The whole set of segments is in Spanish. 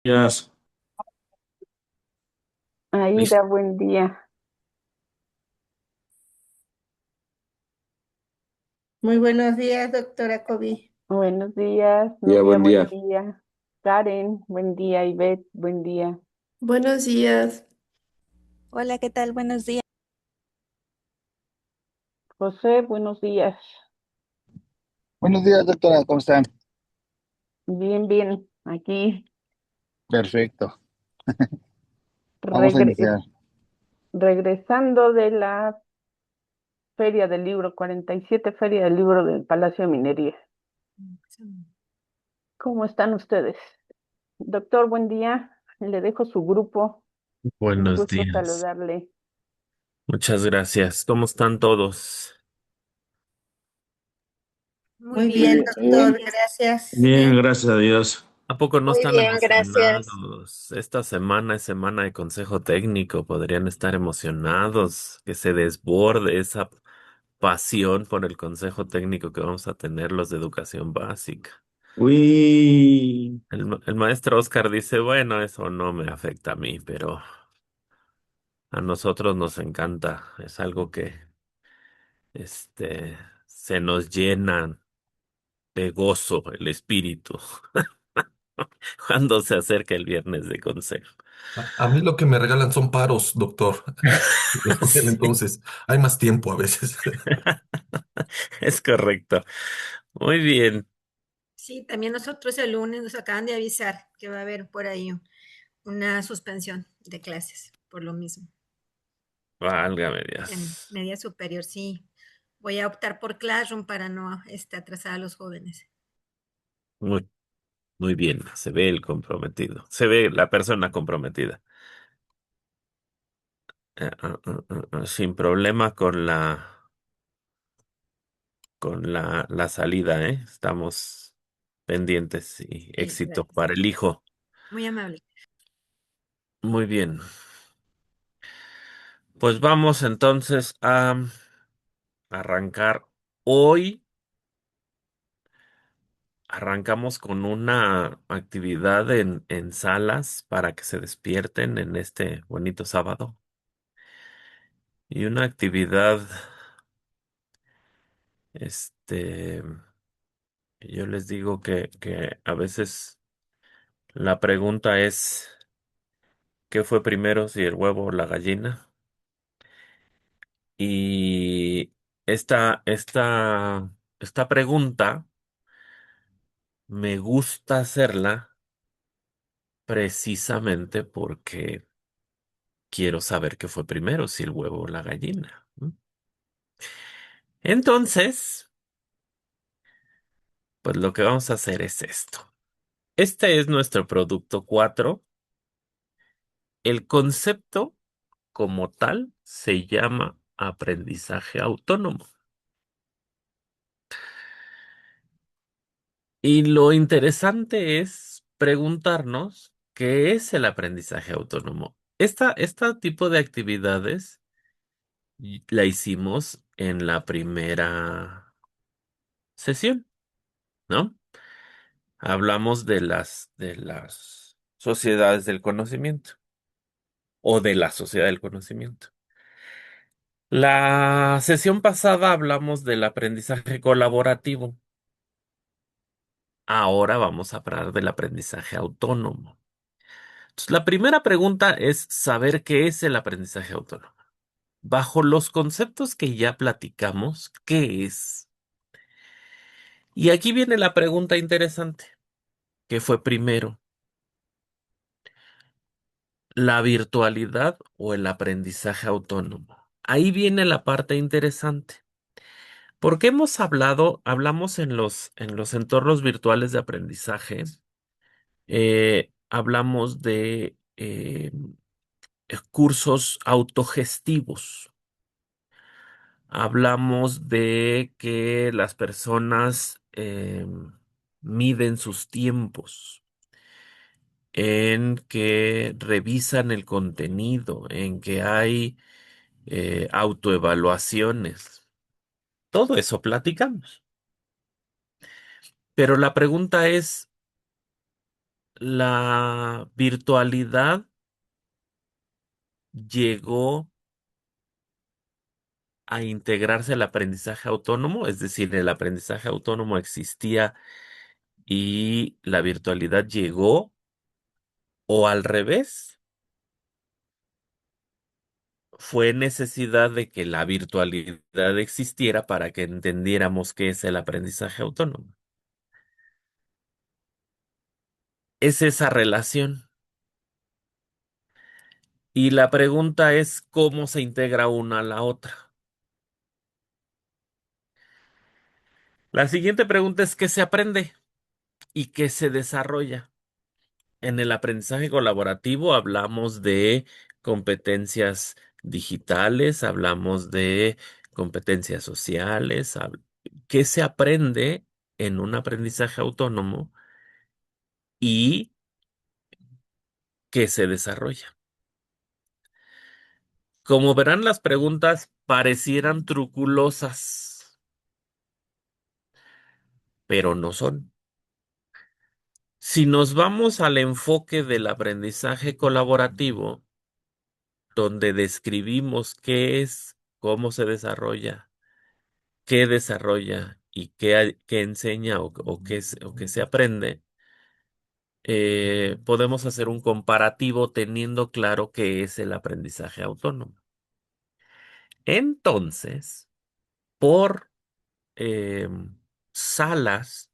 Días. Aida, Listo. buen día. Muy buenos días, doctora Kobe. Buenos días, Día, Nubia, buen buen día. día. Karen, buen día. Ivette, buen día. Buenos días. Hola, ¿qué tal? Buenos días. José, buenos días. Buenos días, doctora, ¿cómo están? Bien, bien. Aquí Perfecto, vamos a regre- iniciar. regresando de la Feria del Libro, 47 Feria del Libro del Palacio de Minería. ¿Cómo están ustedes? Doctor, buen día. Le dejo su grupo. Un Buenos gusto días. saludarle. Muchas gracias. ¿Cómo están todos? Muy Muy bien, bien, Bien, doctor. doctor, gracias. Bien, gracias a Dios. ¿A poco no Muy están bien, gracias. emocionados? Esta semana es semana de consejo técnico. Podrían estar emocionados, que se desborde esa pasión por el consejo técnico que vamos a tener los de educación básica. Uy, El maestro Oscar dice, bueno, eso no me afecta a mí, pero a nosotros nos encanta. Es algo que, se nos llena de gozo el espíritu cuando se acerca el viernes de consejo. A mí lo que me regalan son paros, doctor. Sí, Entonces, hay más tiempo a veces. es correcto. Muy bien. Sí, también nosotros el lunes nos acaban de avisar que va a haber por ahí una suspensión de clases por lo mismo. Válgame En Dios. media superior, sí. Voy a optar por Classroom para no atrasar a los jóvenes. Muy, muy bien. Se ve el comprometido. Se ve la persona comprometida. Sin problema con la salida, ¿eh? Estamos pendientes y Sí, éxito gracias. para el hijo. Muy amable. Muy bien. Pues vamos entonces a arrancar hoy. Arrancamos con una actividad en salas para que se despierten en este bonito sábado. Y una actividad, este, yo les digo que a veces la pregunta es, ¿qué fue primero, si el huevo o la gallina? Y esta pregunta me gusta hacerla precisamente porque quiero saber qué fue primero, si el huevo o la gallina. ¿No? Entonces, pues lo que vamos a hacer es esto. Este es nuestro producto 4. El concepto como tal se llama aprendizaje autónomo. Y lo interesante es preguntarnos qué es el aprendizaje autónomo. Este tipo de actividades la hicimos en la primera sesión, ¿no? Hablamos de las sociedades del conocimiento o de la sociedad del conocimiento. La sesión pasada hablamos del aprendizaje colaborativo. Ahora vamos a hablar del aprendizaje autónomo. Entonces, la primera pregunta es saber qué es el aprendizaje autónomo. Bajo los conceptos que ya platicamos, ¿qué es? Y aquí viene la pregunta interesante. ¿Qué fue primero? ¿La virtualidad o el aprendizaje autónomo? Ahí viene la parte interesante. Porque hablamos en los entornos virtuales de aprendizaje, hablamos de cursos autogestivos. Hablamos de que las personas miden sus tiempos, en que revisan el contenido, en que hay autoevaluaciones. Todo eso platicamos. Pero la pregunta es, la virtualidad llegó a integrarse al aprendizaje autónomo, es decir, el aprendizaje autónomo existía y la virtualidad llegó, o al revés, fue necesidad de que la virtualidad existiera para que entendiéramos qué es el aprendizaje autónomo. Es esa relación. Y la pregunta es cómo se integra una a la otra. La siguiente pregunta es qué se aprende y qué se desarrolla. En el aprendizaje colaborativo hablamos de competencias digitales, hablamos de competencias sociales, qué se aprende en un aprendizaje autónomo y qué se desarrolla. Como verán, las preguntas parecieran truculosas, pero no son. Si nos vamos al enfoque del aprendizaje colaborativo, donde describimos qué es, cómo se desarrolla, qué desarrolla y qué enseña o qué se aprende, podemos hacer un comparativo teniendo claro qué es el aprendizaje autónomo. Entonces, por salas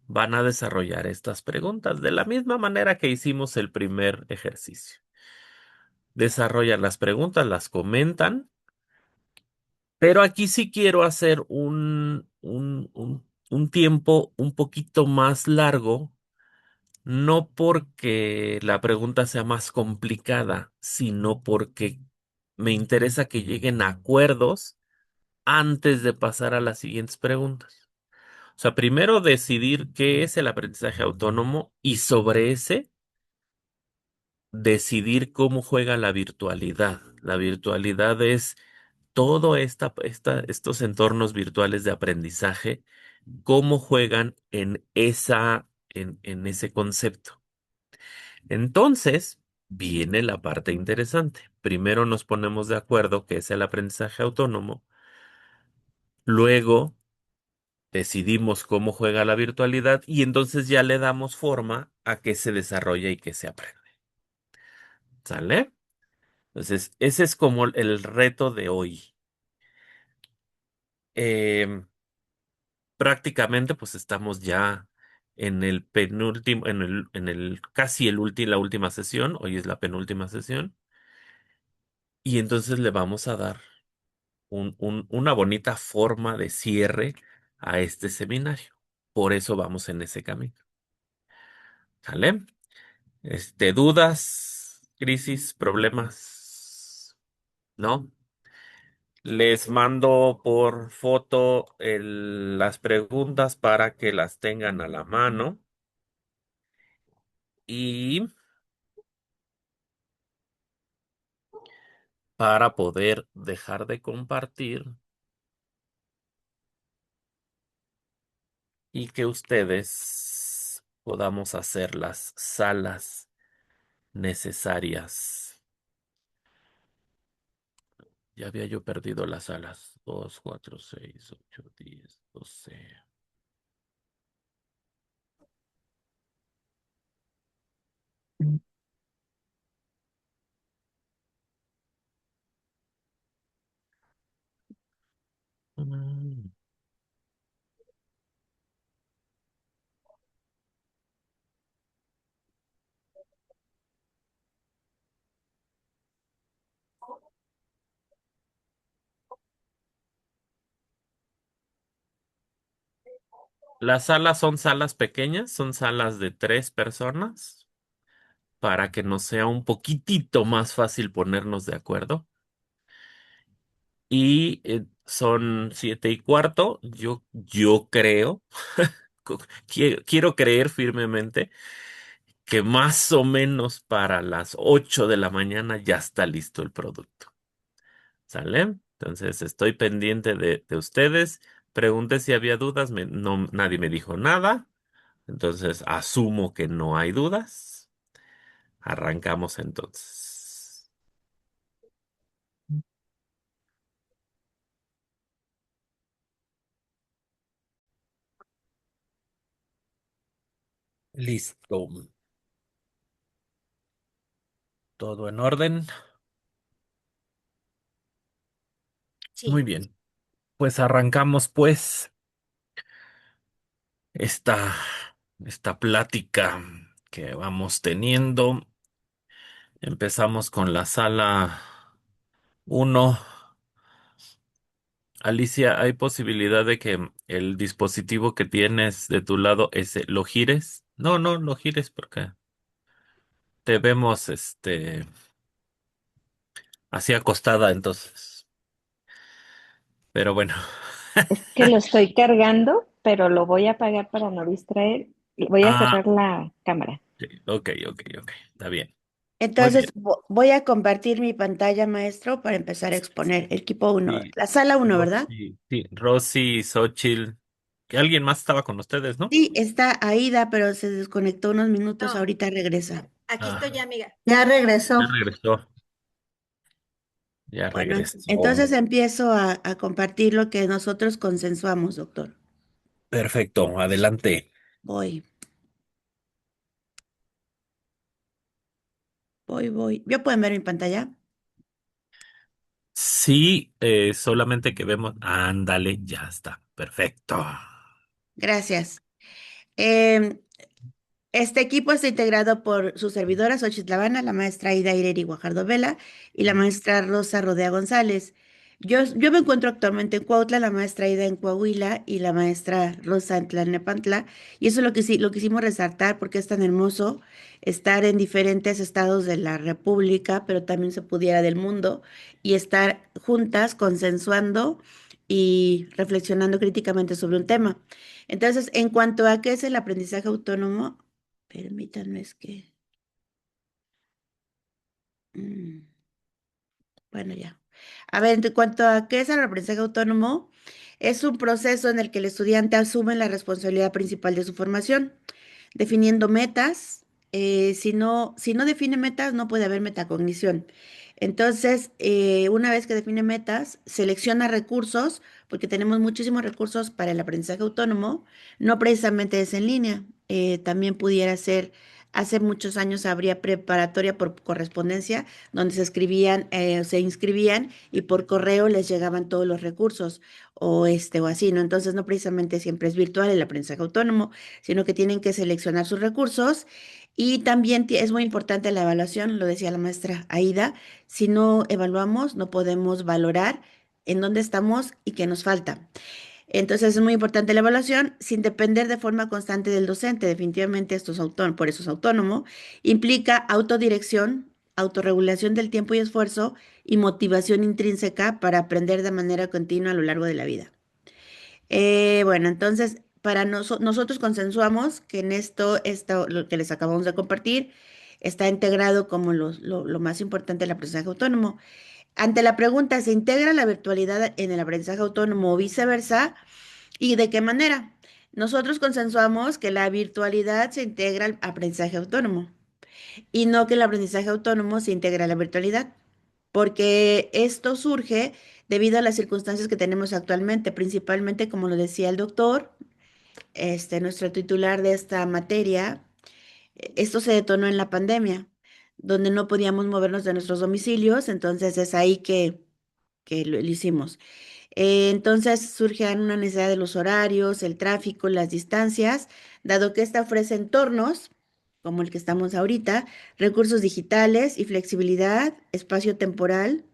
van a desarrollar estas preguntas de la misma manera que hicimos el primer ejercicio. Desarrollan las preguntas, las comentan, pero aquí sí quiero hacer un tiempo un poquito más largo, no porque la pregunta sea más complicada, sino porque me interesa que lleguen a acuerdos antes de pasar a las siguientes preguntas. O sea, primero decidir qué es el aprendizaje autónomo y sobre ese decidir cómo juega la virtualidad. La virtualidad es todo estos entornos virtuales de aprendizaje, cómo juegan en ese concepto. Entonces, viene la parte interesante. Primero nos ponemos de acuerdo qué es el aprendizaje autónomo, luego decidimos cómo juega la virtualidad y entonces ya le damos forma a que se desarrolla y que se aprende. ¿Sale? Entonces, ese es como el reto de hoy. Em, Prácticamente, pues estamos ya en el penúltimo, en el casi la última sesión. Hoy es la penúltima sesión. Y entonces le vamos a dar una bonita forma de cierre a este seminario. Por eso vamos en ese camino. ¿Sale? Dudas, crisis, problemas, ¿no? Les mando por foto las preguntas para que las tengan a la mano y para poder dejar de compartir y que ustedes podamos hacer las salas necesarias. Ya había yo perdido las salas. 2, 4, 6, 8, 10, 12. Mm. Las salas son salas pequeñas, son salas de 3 personas para que nos sea un poquitito más fácil ponernos de acuerdo. Y son 7:15. Yo creo, quiero creer firmemente que más o menos para las 8 de la mañana ya está listo el producto. ¿Sale? Entonces estoy pendiente de ustedes. Pregunté si había dudas, no, nadie me dijo nada. Entonces, asumo que no hay dudas. Arrancamos entonces. Listo. ¿Todo en orden? Muy Sí, bien. Pues arrancamos pues esta, esta plática que vamos teniendo. Empezamos con la sala uno. Alicia, ¿hay posibilidad de que el dispositivo que tienes de tu lado ese lo gires? No, no, lo gires porque te vemos así acostada entonces. Pero bueno. Es que lo estoy cargando, pero lo voy a apagar para no distraer. Voy a Ah, cerrar la cámara. ok, ok, ok. Está bien. Muy Entonces, bien. voy a compartir mi pantalla, maestro, para empezar a exponer el equipo uno, Sí, la sala uno, ¿verdad? Rosy, Xochitl, que alguien más estaba con ustedes, ¿no? Sí, está Aida, pero se desconectó unos minutos, no, ahorita regresa. aquí estoy Ah, ya, amiga. Ya regresó. ya regresó, ya Bueno, regresó. entonces empiezo a compartir lo que nosotros consensuamos, doctor. Perfecto, adelante. Voy, voy. ¿Ya pueden ver mi pantalla? Sí, solamente que vemos. Ándale, ya está. Perfecto. Gracias. Em, Este equipo está integrado por su servidora, Xochitl Lavana, la maestra Aida Ireri Guajardo Vela y la maestra Rosa Rodea González. Yo me encuentro actualmente en Cuautla, la maestra Aida en Coahuila y la maestra Rosa en Tlalnepantla. Y eso es lo que sí, lo quisimos resaltar porque es tan hermoso estar en diferentes estados de la República, pero también se pudiera del mundo, y estar juntas consensuando y reflexionando críticamente sobre un tema. Entonces, en cuanto a qué es el aprendizaje autónomo, permítanme, es que... mm, bueno, ya. A ver, en cuanto a qué es el aprendizaje autónomo, es un proceso en el que el estudiante asume la responsabilidad principal de su formación, definiendo metas. Si no define metas, no puede haber metacognición. Entonces, una vez que define metas, selecciona recursos, porque tenemos muchísimos recursos para el aprendizaje autónomo, no precisamente es en línea, también pudiera ser, hace muchos años habría preparatoria por correspondencia, donde se inscribían y por correo les llegaban todos los recursos o así, ¿no? Entonces no precisamente siempre es virtual el aprendizaje autónomo, sino que tienen que seleccionar sus recursos y también es muy importante la evaluación, lo decía la maestra Aida, si no evaluamos no podemos valorar en dónde estamos y qué nos falta. Entonces es muy importante la evaluación sin depender de forma constante del docente. Definitivamente esto es autónomo, por eso es autónomo. Implica autodirección, autorregulación del tiempo y esfuerzo y motivación intrínseca para aprender de manera continua a lo largo de la vida. Bueno, entonces para nosotros consensuamos que en esto lo que les acabamos de compartir está integrado como lo más importante del aprendizaje autónomo. Ante la pregunta, ¿se integra la virtualidad en el aprendizaje autónomo o viceversa? ¿Y de qué manera? Nosotros consensuamos que la virtualidad se integra al aprendizaje autónomo y no que el aprendizaje autónomo se integra a la virtualidad, porque esto surge debido a las circunstancias que tenemos actualmente, principalmente, como lo decía el doctor, nuestro titular de esta materia, esto se detonó en la pandemia, donde no podíamos movernos de nuestros domicilios, entonces es ahí que lo hicimos. Entonces surge una necesidad de los horarios, el tráfico, las distancias, dado que esta ofrece entornos, como el que estamos ahorita, recursos digitales y flexibilidad, espacio temporal,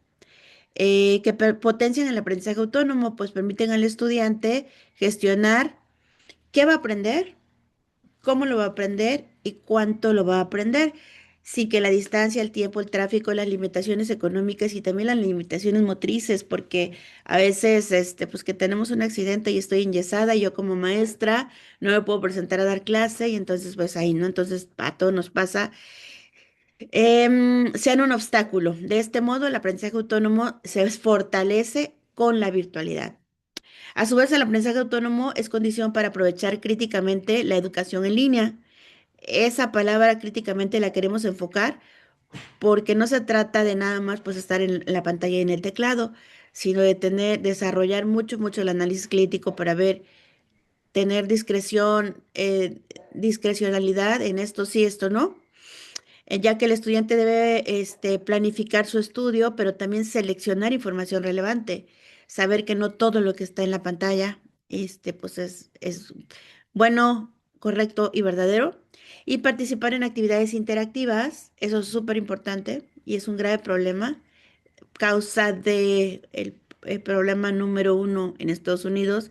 que potencian el aprendizaje autónomo, pues permiten al estudiante gestionar qué va a aprender, cómo lo va a aprender y cuánto lo va a aprender, sin que la distancia, el tiempo, el tráfico, las limitaciones económicas y también las limitaciones motrices, porque a veces, pues que tenemos un accidente y estoy enyesada y yo como maestra no me puedo presentar a dar clase y entonces pues ahí, ¿no? Entonces a todos nos pasa, sean un obstáculo. De este modo, el aprendizaje autónomo se fortalece con la virtualidad. A su vez, el aprendizaje autónomo es condición para aprovechar críticamente la educación en línea. Esa palabra críticamente la queremos enfocar porque no se trata de nada más pues estar en la pantalla y en el teclado, sino de desarrollar mucho el análisis crítico para ver, tener discrecionalidad en esto sí, esto no, ya que el estudiante debe planificar su estudio, pero también seleccionar información relevante, saber que no todo lo que está en la pantalla pues es bueno, correcto y verdadero, y participar en actividades interactivas, eso es súper importante y es un grave problema, causa de el problema número uno en Estados Unidos,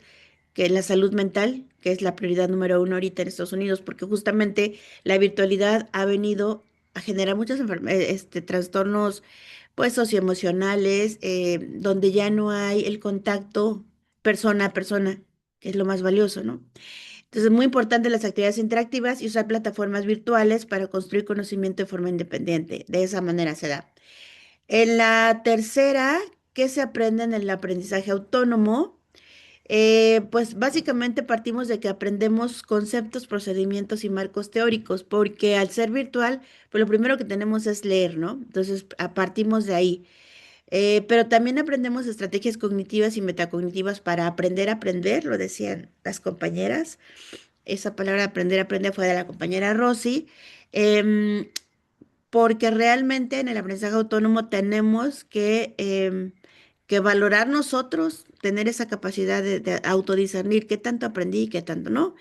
que es la salud mental, que es la prioridad número uno ahorita en Estados Unidos, porque justamente la virtualidad ha venido a generar muchos trastornos pues socioemocionales, donde ya no hay el contacto persona a persona, que es lo más valioso, ¿no? Entonces, es muy importante las actividades interactivas y usar plataformas virtuales para construir conocimiento de forma independiente. De esa manera se da. En la tercera, ¿qué se aprende en el aprendizaje autónomo? Pues básicamente partimos de que aprendemos conceptos, procedimientos y marcos teóricos, porque al ser virtual, pues lo primero que tenemos es leer, ¿no? Entonces, partimos de ahí. Pero también aprendemos estrategias cognitivas y metacognitivas para aprender a aprender, lo decían las compañeras. Esa palabra aprender fue de la compañera Rosy. Em, Porque realmente en el aprendizaje autónomo tenemos que valorar nosotros, tener esa capacidad de autodiscernir qué tanto aprendí y qué tanto no.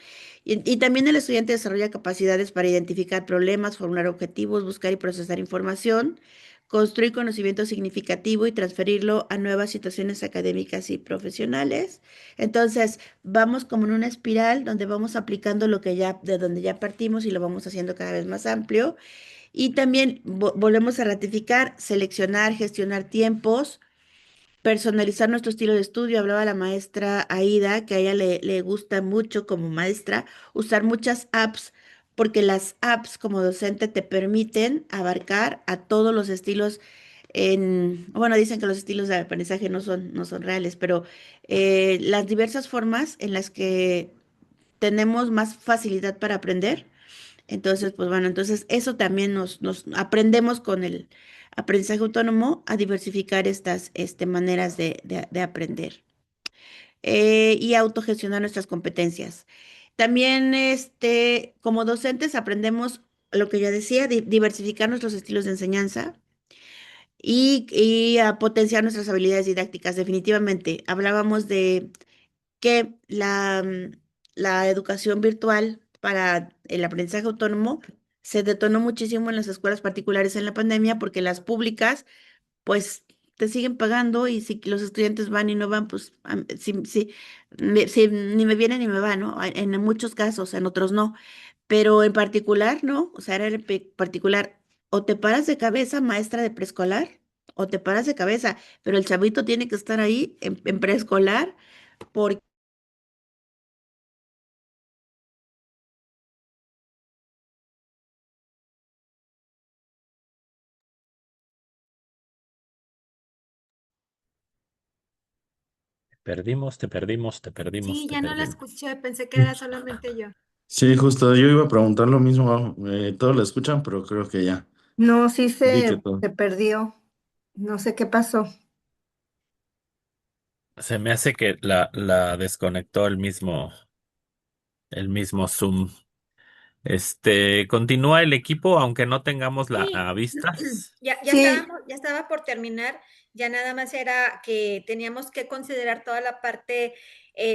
Y también el estudiante desarrolla capacidades para identificar problemas, formular objetivos, buscar y procesar información, construir conocimiento significativo y transferirlo a nuevas situaciones académicas y profesionales. Entonces, vamos como en una espiral donde vamos aplicando lo que ya, de donde ya partimos y lo vamos haciendo cada vez más amplio. Y también volvemos a ratificar, seleccionar, gestionar tiempos, personalizar nuestro estilo de estudio. Hablaba la maestra Aida, que a ella le gusta mucho como maestra usar muchas apps, porque las apps como docente te permiten abarcar a todos los estilos bueno, dicen que los estilos de aprendizaje no son reales, pero las diversas formas en las que tenemos más facilidad para aprender. Entonces, pues bueno, entonces eso también nos aprendemos con el aprendizaje autónomo a diversificar estas maneras de aprender y autogestionar nuestras competencias. También, como docentes, aprendemos lo que ya decía, diversificar nuestros estilos de enseñanza y a potenciar nuestras habilidades didácticas. Definitivamente, hablábamos de que la educación virtual para el aprendizaje autónomo se detonó muchísimo en las escuelas particulares en la pandemia porque las públicas, pues, te siguen pagando y si los estudiantes van y no van, pues, si ni me viene ni me va, ¿no? En muchos casos, en otros no. Pero en particular, ¿no? O sea, era en particular, o te paras de cabeza, maestra de preescolar, o te paras de cabeza, pero el chavito tiene que estar ahí en preescolar porque Perdimos, te perdimos, te perdimos, Sí, te ya no la perdimos. escuché, pensé que era solamente yo. Sí, justo, yo iba a preguntar lo mismo. Todos lo escuchan, pero creo que ya No, sí vi que todo. se perdió. No sé qué pasó. Se me hace que la desconectó el mismo Zoom. Continúa el equipo, aunque no tengamos la Sí, a vistas. Sí, ya estaba por terminar, ya nada más era que teníamos que considerar toda la parte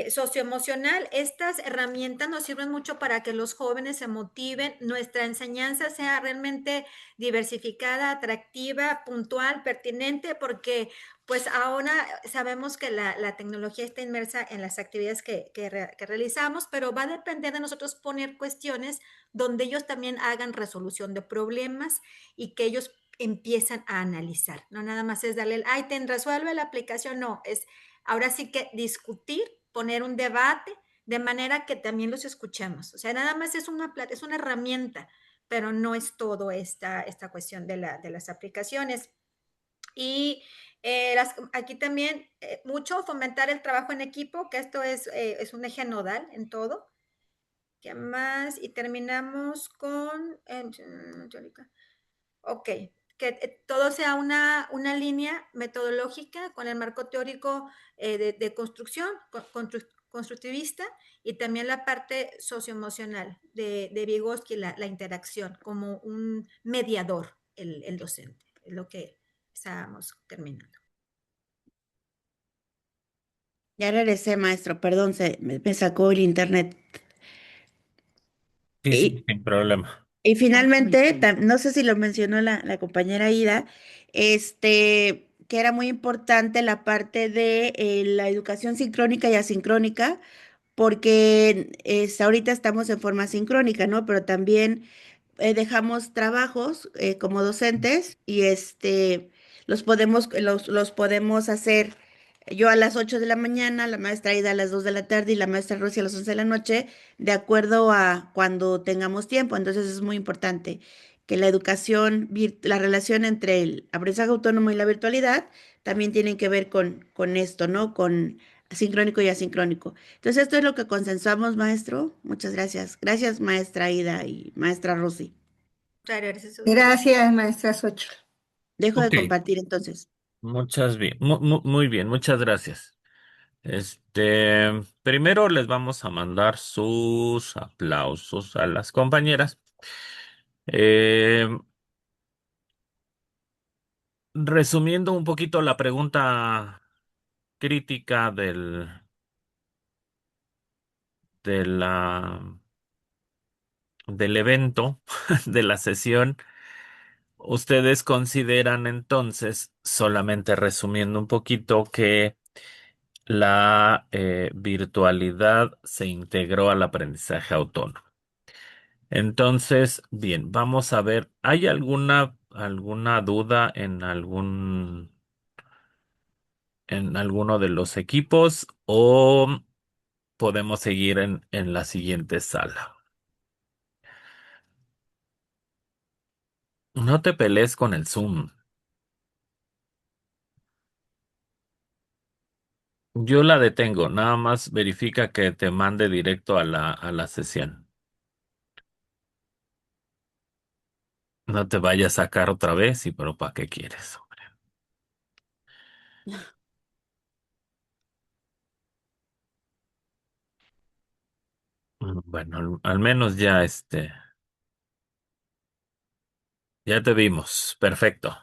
socioemocional. Estas herramientas nos sirven mucho para que los jóvenes se motiven, nuestra enseñanza sea realmente diversificada, atractiva, puntual, pertinente, porque pues ahora sabemos que la tecnología está inmersa en las actividades que realizamos, pero va a depender de nosotros poner cuestiones donde ellos también hagan resolución de problemas y que ellos empiezan a analizar. No nada más es darle, ay, te resuelve la aplicación, no, es ahora sí que discutir, poner un debate de manera que también los escuchemos. O sea, nada más es una herramienta, pero no es todo esta cuestión de las aplicaciones. Y aquí también mucho fomentar el trabajo en equipo, que esto es un eje nodal en todo. ¿Qué más? Y terminamos con... ok, que todo sea una línea metodológica con el marco teórico de construcción, constructivista, y también la parte socioemocional de Vygotsky, la interacción, como un mediador, el docente, es lo que estábamos terminando. Ya regresé, maestro, perdón, me sacó el internet. Sí, sí, Y, sin problema. y finalmente, no sé si lo mencionó la compañera Ida, que era muy importante la parte de la educación sincrónica y asincrónica, porque ahorita estamos en forma sincrónica, ¿no? Pero también dejamos trabajos como docentes y los podemos hacer yo a las 8 de la mañana, la maestra Ida a las 2 de la tarde y la maestra Rosy a las 11 de la noche, de acuerdo a cuando tengamos tiempo. Entonces es muy importante que la educación, la relación entre el aprendizaje autónomo y la virtualidad también tienen que ver con esto, ¿no? Con sincrónico y asincrónico. Entonces, esto es lo que consensuamos, maestro. Muchas gracias. Gracias, maestra Ida y maestra Rosy. Muchas gracias a usted. Gracias, maestra Xochitl. Dejo de Ok, compartir entonces. muy bien, muchas gracias. Primero les vamos a mandar sus aplausos a las compañeras. Eh, Resumiendo un poquito la pregunta crítica de la, del evento, de la sesión, ustedes consideran entonces, solamente resumiendo un poquito, que la virtualidad se integró al aprendizaje autónomo. Entonces, bien, vamos a ver, ¿hay alguna duda en alguno de los equipos o podemos seguir en la siguiente sala? No te pelees con el Zoom. Yo la detengo, nada más verifica que te mande directo a la sesión. No te vayas a sacar otra vez, y pero ¿para qué quieres? Bueno, al menos ya ya te vimos. Perfecto.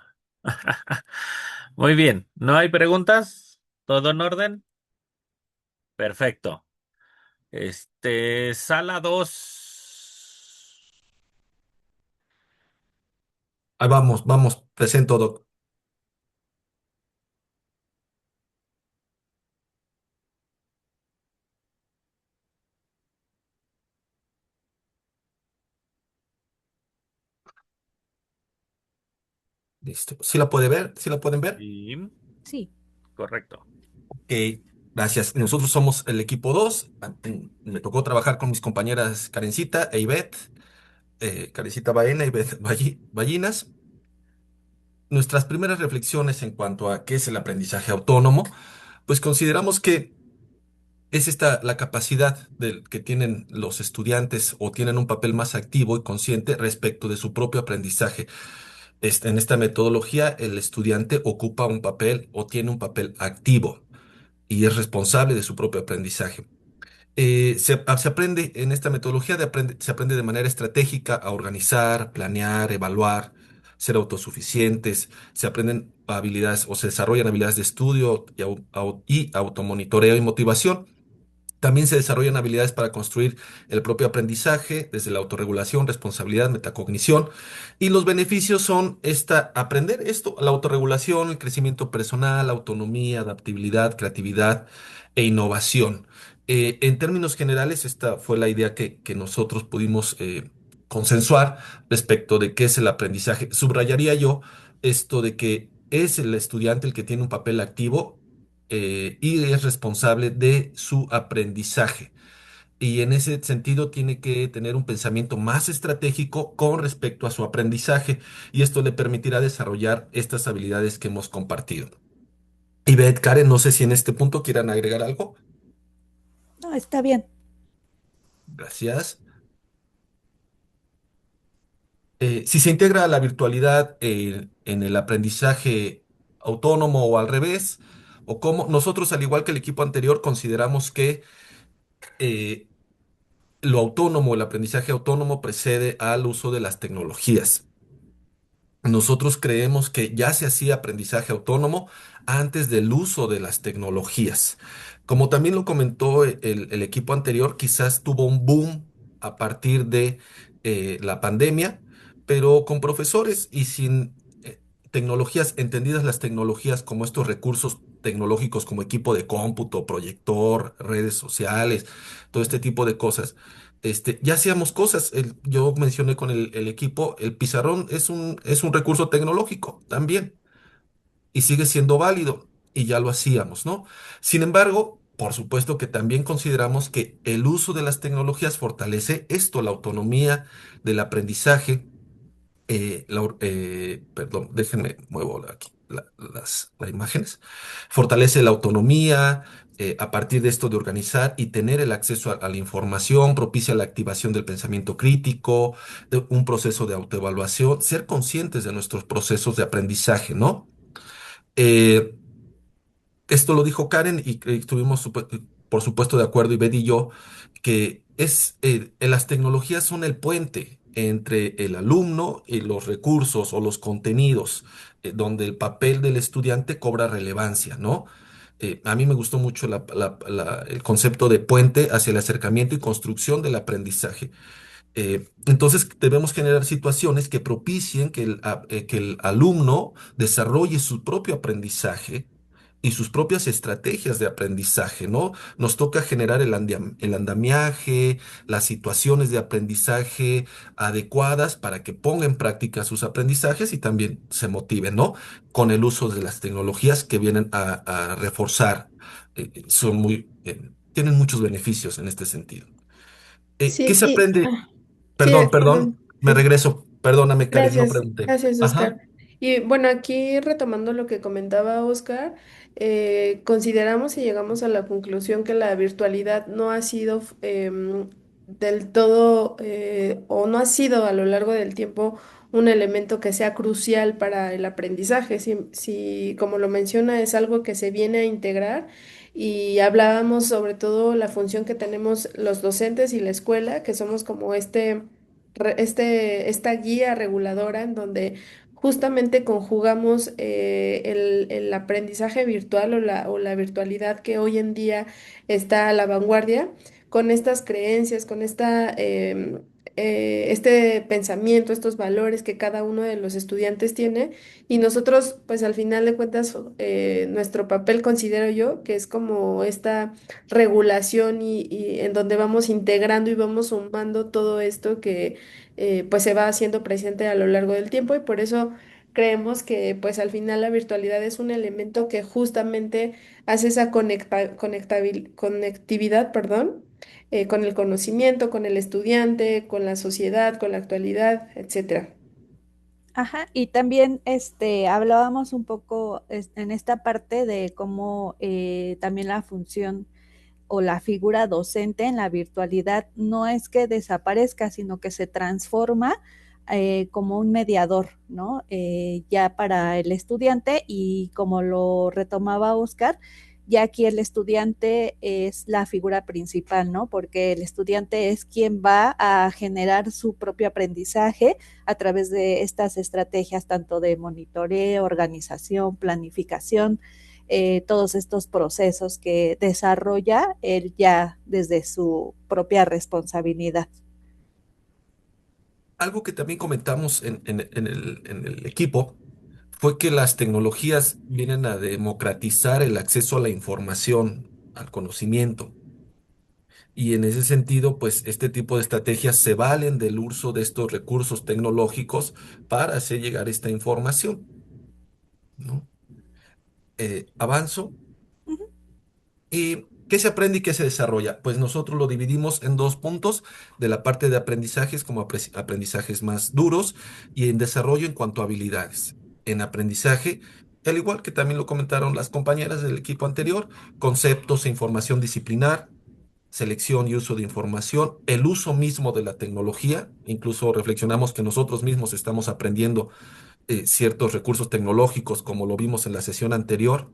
Muy bien. ¿No hay preguntas? ¿Todo en orden? Perfecto. Sala 2. Ahí vamos, vamos, presento, doc. Listo. ¿Sí la puede ver? ¿Sí la pueden ver? Sí, Sí. correcto. Ok, gracias. Nosotros somos el equipo 2. Me tocó trabajar con mis compañeras Karencita e Ivette, Karencita Baena y Ivette Ballinas. Nuestras primeras reflexiones en cuanto a qué es el aprendizaje autónomo, pues consideramos que es esta la capacidad que tienen los estudiantes o tienen un papel más activo y consciente respecto de su propio aprendizaje. En esta metodología, el estudiante ocupa un papel o tiene un papel activo y es responsable de su propio aprendizaje. Se aprende en esta metodología, se aprende de manera estratégica a organizar, planear, evaluar, ser autosuficientes, se aprenden habilidades o se desarrollan habilidades de estudio y automonitoreo y motivación. También se desarrollan habilidades para construir el propio aprendizaje, desde la autorregulación, responsabilidad, metacognición. Y los beneficios son aprender esto, la autorregulación, el crecimiento personal, autonomía, adaptabilidad, creatividad e innovación. En términos generales, esta fue la idea que nosotros pudimos consensuar respecto de qué es el aprendizaje. Subrayaría yo esto de que es el estudiante el que tiene un papel activo y es responsable de su aprendizaje. y en ese sentido tiene que tener un pensamiento más estratégico con respecto a su aprendizaje y esto le permitirá desarrollar estas habilidades que hemos compartido. Y Beth, Karen, no sé si en este punto quieran agregar algo. No, está bien. Gracias. Si se integra la virtualidad en el aprendizaje autónomo o al revés, o cómo nosotros, al igual que el equipo anterior, consideramos que eh, lo autónomo, el aprendizaje autónomo precede al uso de las tecnologías. Nosotros creemos que ya se hacía aprendizaje autónomo antes del uso de las tecnologías. Como también lo comentó el equipo anterior, quizás tuvo un boom a partir de la pandemia, pero con profesores y sin tecnologías, entendidas las tecnologías como estos recursos tecnológicos como equipo de cómputo, proyector, redes sociales, todo este tipo de cosas ya hacíamos cosas. Yo mencioné con el equipo, el pizarrón es un recurso tecnológico también y sigue siendo válido y ya lo hacíamos, ¿no? Sin embargo, por supuesto que también consideramos que el uso de las tecnologías fortalece esto, la autonomía del aprendizaje perdón, déjenme muevo aquí las imágenes. Fortalece la autonomía, a partir de esto de organizar y tener el acceso a la información, propicia la activación del pensamiento crítico, de un proceso de autoevaluación, ser conscientes de nuestros procesos de aprendizaje, ¿no? Eh, Esto lo dijo Karen y estuvimos por supuesto de acuerdo, Ivette y yo, que las tecnologías son el puente entre el alumno y los recursos o los contenidos, donde el papel del estudiante cobra relevancia, ¿no? A mí me gustó mucho el concepto de puente hacia el acercamiento y construcción del aprendizaje. Entonces debemos generar situaciones que propicien que el alumno desarrolle su propio aprendizaje y sus propias estrategias de aprendizaje, ¿no? Nos toca generar el andamiaje, las situaciones de aprendizaje adecuadas para que ponga en práctica sus aprendizajes y también se motiven, ¿no? Con el uso de las tecnologías que vienen a reforzar, tienen muchos beneficios en este sentido. ¿Qué Sí, se aprende? sí, Perdón, perdón, me sí. regreso. Perdóname, Karen, no Gracias, pregunté. gracias, Ajá. Oscar. Y bueno, aquí retomando lo que comentaba Oscar, consideramos y llegamos a la conclusión que la virtualidad no ha sido del todo o no ha sido a lo largo del tiempo un elemento que sea crucial para el aprendizaje. Si, como lo menciona, es algo que se viene a integrar y hablábamos sobre todo la función que tenemos los docentes y la escuela, que somos como esta guía reguladora en donde justamente conjugamos el aprendizaje virtual o la virtualidad que hoy en día está a la vanguardia con estas creencias, con este pensamiento, estos valores que cada uno de los estudiantes tiene y nosotros, pues al final de cuentas, nuestro papel considero yo que es como esta regulación y en donde vamos integrando y vamos sumando todo esto que pues se va haciendo presente a lo largo del tiempo y por eso creemos que pues al final la virtualidad es un elemento que justamente hace esa conectividad, perdón, con el conocimiento, con el estudiante, con la sociedad, con la actualidad, etcétera. Ajá, y también hablábamos un poco en esta parte de cómo también la función o la figura docente en la virtualidad no es que desaparezca, sino que se transforma como un mediador, ¿no? Ya para el estudiante y como lo retomaba Oscar, ya aquí el estudiante es la figura principal, ¿no? Porque el estudiante es quien va a generar su propio aprendizaje a través de estas estrategias tanto de monitoreo, organización, planificación, todos estos procesos que desarrolla él ya desde su propia responsabilidad. Algo que también comentamos en el equipo fue que las tecnologías vienen a democratizar el acceso a la información, al conocimiento. Y en ese sentido, pues este tipo de estrategias se valen del uso de estos recursos tecnológicos para hacer llegar esta información, ¿no? Avanzo. Uh -huh. ¿Qué se aprende y qué se desarrolla? Pues nosotros lo dividimos en dos puntos, de la parte de aprendizajes como aprendizajes más duros y en desarrollo en cuanto a habilidades. En aprendizaje, al igual que también lo comentaron las compañeras del equipo anterior, conceptos e información disciplinar, selección y uso de información, el uso mismo de la tecnología, incluso reflexionamos que nosotros mismos estamos aprendiendo ciertos recursos tecnológicos como lo vimos en la sesión anterior.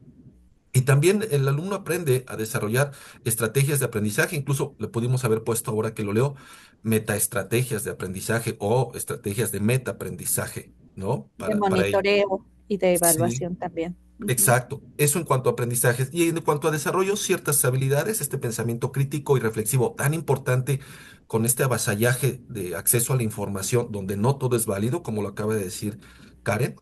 Y también el alumno aprende a desarrollar estrategias de aprendizaje, incluso le pudimos haber puesto ahora que lo leo, metaestrategias de aprendizaje o estrategias de metaaprendizaje, ¿no? De Para ello. monitoreo y de Sí, evaluación también. Ujú. exacto. Eso en cuanto a aprendizajes. Y en cuanto a desarrollo, ciertas habilidades, este pensamiento crítico y reflexivo tan importante con este avasallaje de acceso a la información, donde no todo es válido, como lo acaba de decir Karen.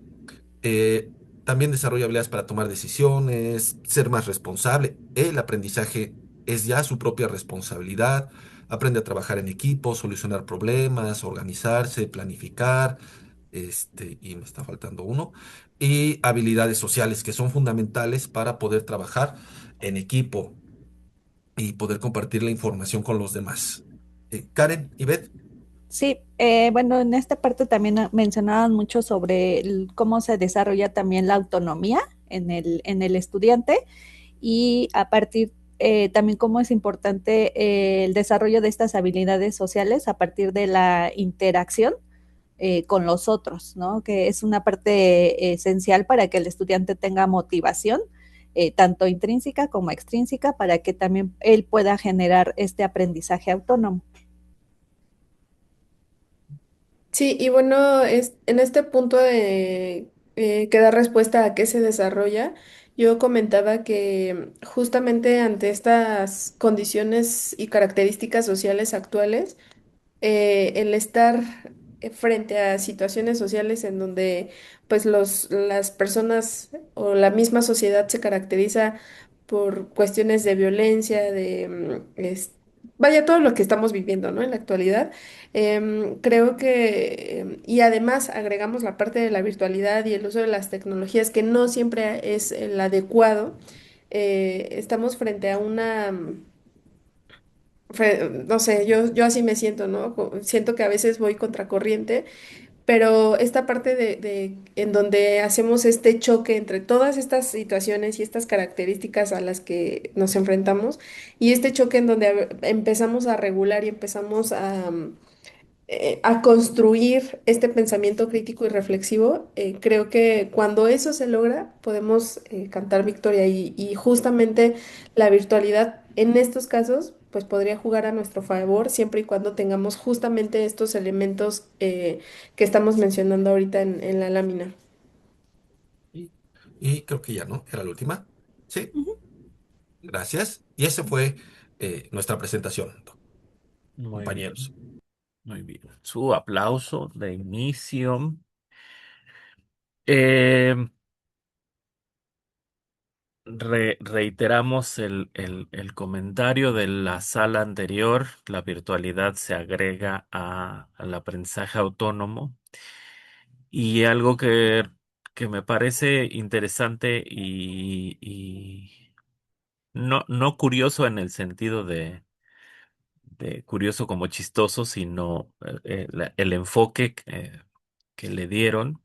Eh, También desarrolla habilidades para tomar decisiones, ser más responsable. El aprendizaje es ya su propia responsabilidad. Aprende a trabajar en equipo, solucionar problemas, organizarse, planificar. Y me está faltando uno. Y habilidades sociales que son fundamentales para poder trabajar en equipo y poder compartir la información con los demás. Karen, Ivette. Sí, bueno, en esta parte también mencionaban mucho sobre cómo se desarrolla también la autonomía en el estudiante y a partir también cómo es importante el desarrollo de estas habilidades sociales a partir de la interacción con los otros, ¿no? Que es una parte esencial para que el estudiante tenga motivación, tanto intrínseca como extrínseca, para que también él pueda generar este aprendizaje autónomo. Sí, y bueno, en este punto de que da respuesta a qué se desarrolla, yo comentaba que justamente ante estas condiciones y características sociales actuales, el estar frente a situaciones sociales en donde pues las personas o la misma sociedad se caracteriza por cuestiones de violencia, vaya, todo lo que estamos viviendo, ¿no? En la actualidad. Creo que, y además agregamos la parte de la virtualidad y el uso de las tecnologías, que no siempre es el adecuado. Estamos frente a no sé, yo así me siento, ¿no? Siento que a veces voy contracorriente, pero esta parte en donde hacemos este choque entre todas estas situaciones y estas características a las que nos enfrentamos, y este choque en donde empezamos a regular y empezamos a construir este pensamiento crítico y reflexivo, creo que cuando eso se logra, podemos cantar victoria y justamente la virtualidad en estos casos, pues podría jugar a nuestro favor siempre y cuando tengamos justamente estos elementos que estamos mencionando ahorita en la lámina. Y, y creo que ya, ¿no? Era la última. Sí, Ujú. gracias. Y esa fue nuestra presentación, Muy compañeros. bien, muy bien. Su aplauso de inicio. Eh, reiteramos el comentario de la sala anterior. La virtualidad se agrega al aprendizaje autónomo. Y algo que me parece interesante y no curioso en el sentido de curioso como chistoso, sino el enfoque que le dieron,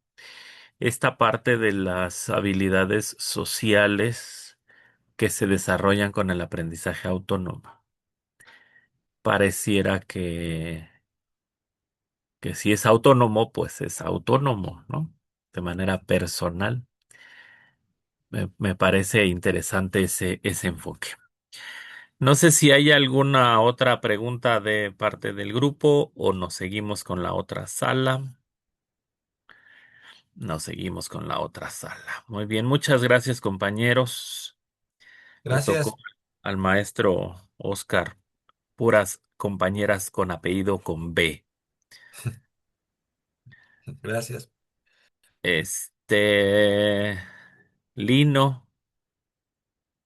esta parte de las habilidades sociales que se desarrollan con el aprendizaje autónomo. Pareciera que si es autónomo, pues es autónomo, ¿no? De manera personal. Me parece interesante ese enfoque. No sé si hay alguna otra pregunta de parte del grupo o nos seguimos con la otra sala. Nos seguimos con la otra sala. Muy bien, muchas gracias, compañeros. Le tocó Gracias, al maestro Oscar, puras compañeras con apellido con B. gracias. Este, Lino,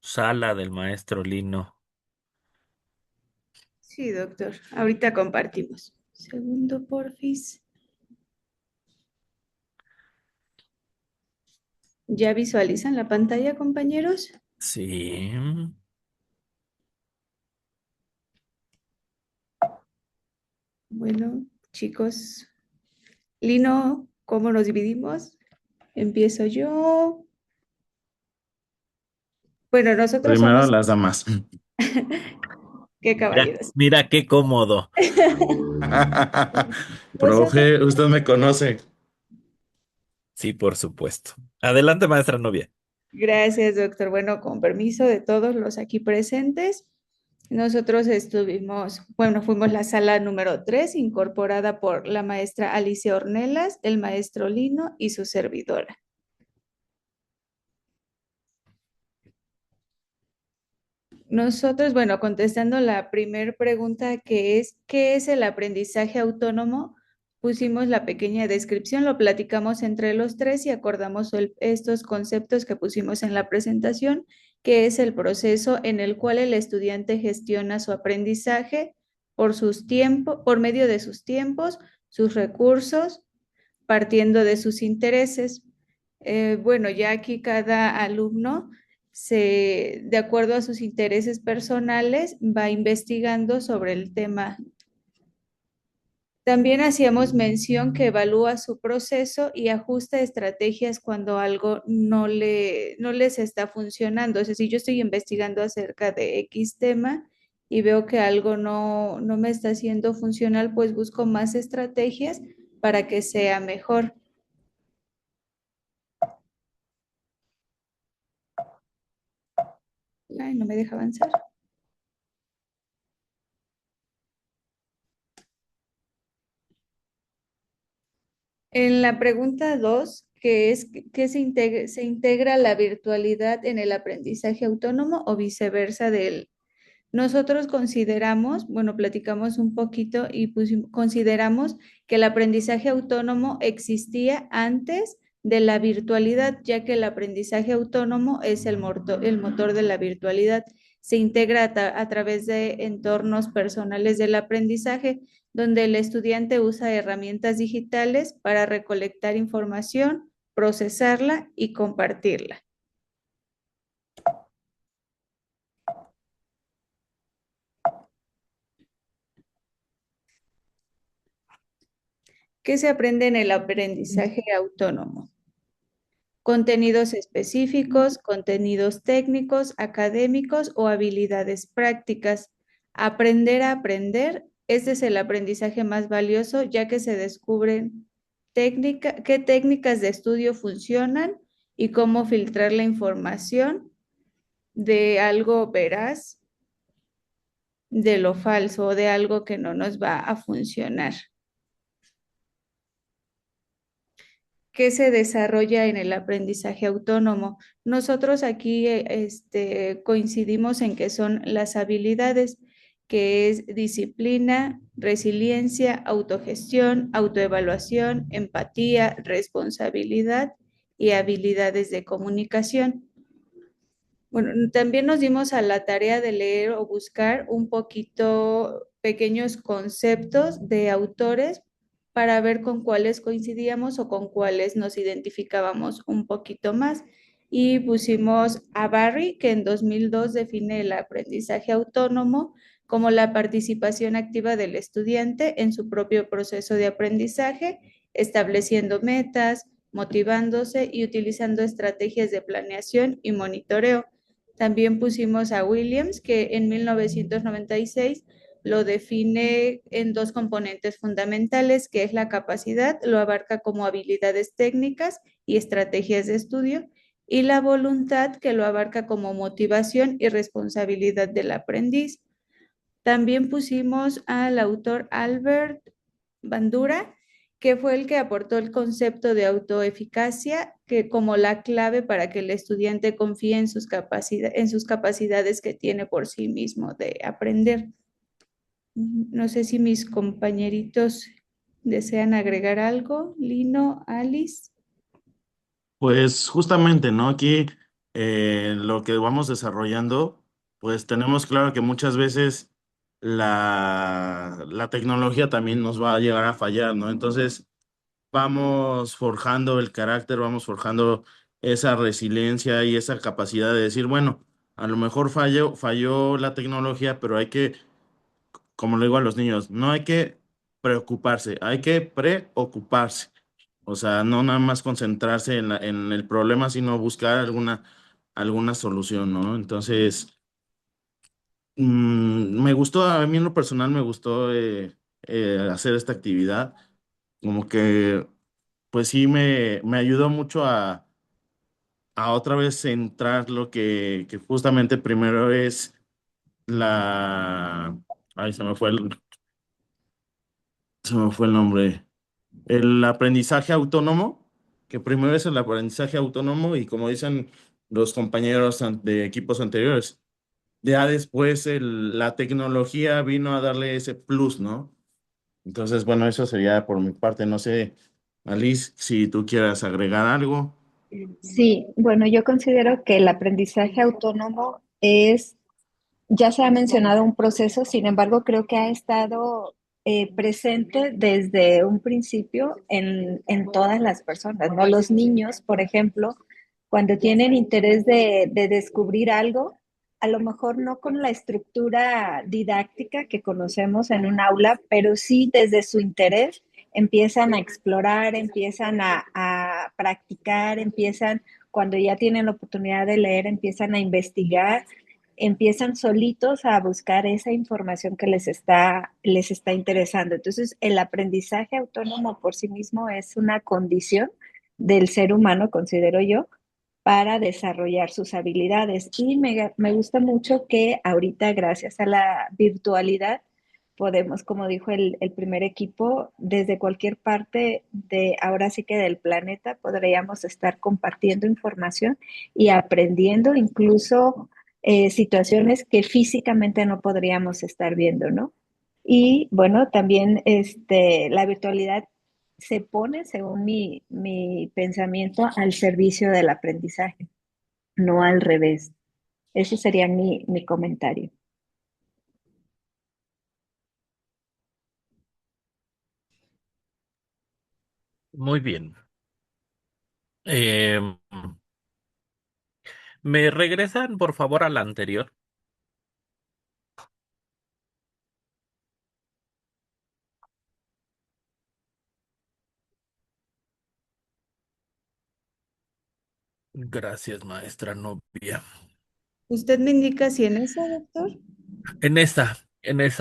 sala del maestro Lino. Sí, doctor. Ahorita compartimos. Segundo, porfis. ¿Ya visualizan la pantalla, compañeros? Sí. Bueno, chicos, Lino, ¿cómo nos dividimos? Empiezo yo. Bueno, nosotros Primero somos, las damas. qué Mira, caballeros. mira qué cómodo. Nosotros, Profe, usted me conoce. Sí, por supuesto. Adelante, maestra novia. gracias, doctor. Bueno, con permiso de todos los aquí presentes, nosotros estuvimos, bueno, fuimos la sala número 3, incorporada por la maestra Alicia Ornelas, el maestro Lino y su servidora. Nosotros, bueno, contestando la primera pregunta que es, ¿qué es el aprendizaje autónomo? Pusimos la pequeña descripción, lo platicamos entre los tres y acordamos estos conceptos que pusimos en la presentación, que es el proceso en el cual el estudiante gestiona su aprendizaje por sus tiempos, por medio de sus tiempos, sus recursos, partiendo de sus intereses. Bueno, ya aquí cada alumno de acuerdo a sus intereses personales, va investigando sobre el tema. También hacíamos mención que evalúa su proceso y ajusta estrategias cuando algo no les está funcionando. Es decir, yo estoy investigando acerca de X tema y veo que algo no me está siendo funcional, pues busco más estrategias para que sea mejor. Ay, no me deja avanzar. En la pregunta 2, que es ¿qué se integra la virtualidad en el aprendizaje autónomo o viceversa de él? Nosotros consideramos, bueno, platicamos un poquito y consideramos que el aprendizaje autónomo existía antes de la virtualidad, ya que el aprendizaje autónomo es el motor de la virtualidad. Se integra a través de entornos personales del aprendizaje, donde el estudiante usa herramientas digitales para recolectar información, procesarla y compartirla. ¿Qué se aprende en el aprendizaje autónomo? Contenidos específicos, contenidos técnicos, académicos o habilidades prácticas. Aprender a aprender, este es el aprendizaje más valioso, ya que se descubren qué técnicas de estudio funcionan y cómo filtrar la información de algo veraz, de lo falso o de algo que no nos va a funcionar. ¿Qué se desarrolla en el aprendizaje autónomo? Nosotros aquí coincidimos en que son las habilidades, que es disciplina, resiliencia, autogestión, autoevaluación, empatía, responsabilidad y habilidades de comunicación. Bueno, también nos dimos a la tarea de leer o buscar un poquito pequeños conceptos de autores para ver con cuáles coincidíamos o con cuáles nos identificábamos un poquito más. Y pusimos a Barry, que en 2002 define el aprendizaje autónomo como la participación activa del estudiante en su propio proceso de aprendizaje, estableciendo metas, motivándose y utilizando estrategias de planeación y monitoreo. También pusimos a Williams, que en 1996 lo define en dos componentes fundamentales, que es la capacidad, lo abarca como habilidades técnicas y estrategias de estudio, y la voluntad, que lo abarca como motivación y responsabilidad del aprendiz. También pusimos al autor Albert Bandura, que fue el que aportó el concepto de autoeficacia que como la clave para que el estudiante confíe en sus capacidades que tiene por sí mismo de aprender. No sé si mis compañeritos desean agregar algo. Lino, Alice. Pues justamente, ¿no? Aquí lo que vamos desarrollando, pues tenemos claro que muchas veces la tecnología también nos va a llegar a fallar, ¿no? Entonces vamos forjando el carácter, vamos forjando esa resiliencia y esa capacidad de decir, bueno, a lo mejor falló la tecnología, pero hay que, como le digo a los niños, no hay que preocuparse, hay que preocuparse. O sea, no nada más concentrarse en el problema, sino buscar alguna solución, ¿no? Entonces, me gustó, a mí en lo personal me gustó hacer esta actividad. Como que, pues sí, me ayudó mucho a otra vez centrar lo que justamente primero es la... Ay, se me fue el nombre. El aprendizaje autónomo, que primero es el aprendizaje autónomo y como dicen los compañeros de equipos anteriores, ya después la tecnología vino a darle ese plus, ¿no? Entonces, bueno, eso sería por mi parte. No sé, Alice, si tú quieras agregar algo. Sí, bueno, yo considero que el aprendizaje autónomo es, ya se ha mencionado un proceso, sin embargo, creo que ha estado presente desde un principio en todas las personas, ¿no? Los niños, por ejemplo, cuando tienen interés de descubrir algo, a lo mejor no con la estructura didáctica que conocemos en un aula, pero sí desde su interés empiezan a explorar, empiezan a practicar, empiezan, cuando ya tienen la oportunidad de leer, empiezan a investigar, empiezan solitos a buscar esa información que les está interesando. Entonces, el aprendizaje autónomo por sí mismo es una condición del ser humano, considero yo, para desarrollar sus habilidades. Y me gusta mucho que ahorita, gracias a la virtualidad, podemos, como dijo el primer equipo, desde cualquier parte de, ahora sí que del planeta, podríamos estar compartiendo información y aprendiendo incluso situaciones que físicamente no podríamos estar viendo, ¿no? Y bueno, también la virtualidad se pone, según mi pensamiento, al servicio del aprendizaje, no al revés. Ese sería mi comentario. Muy bien. Em, ¿Me regresan, por favor, a la anterior? Gracias, maestra Novia. ¿Usted me indica si en esa, doctor?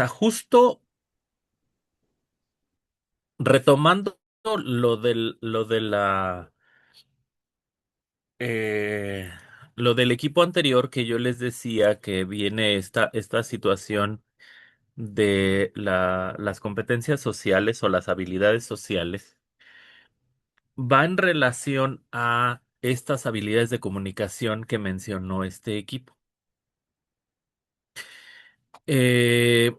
Justo retomando eh, lo del equipo anterior que yo les decía que viene esta situación de las competencias sociales o las habilidades sociales, va en relación a estas habilidades de comunicación que mencionó este equipo. Eh,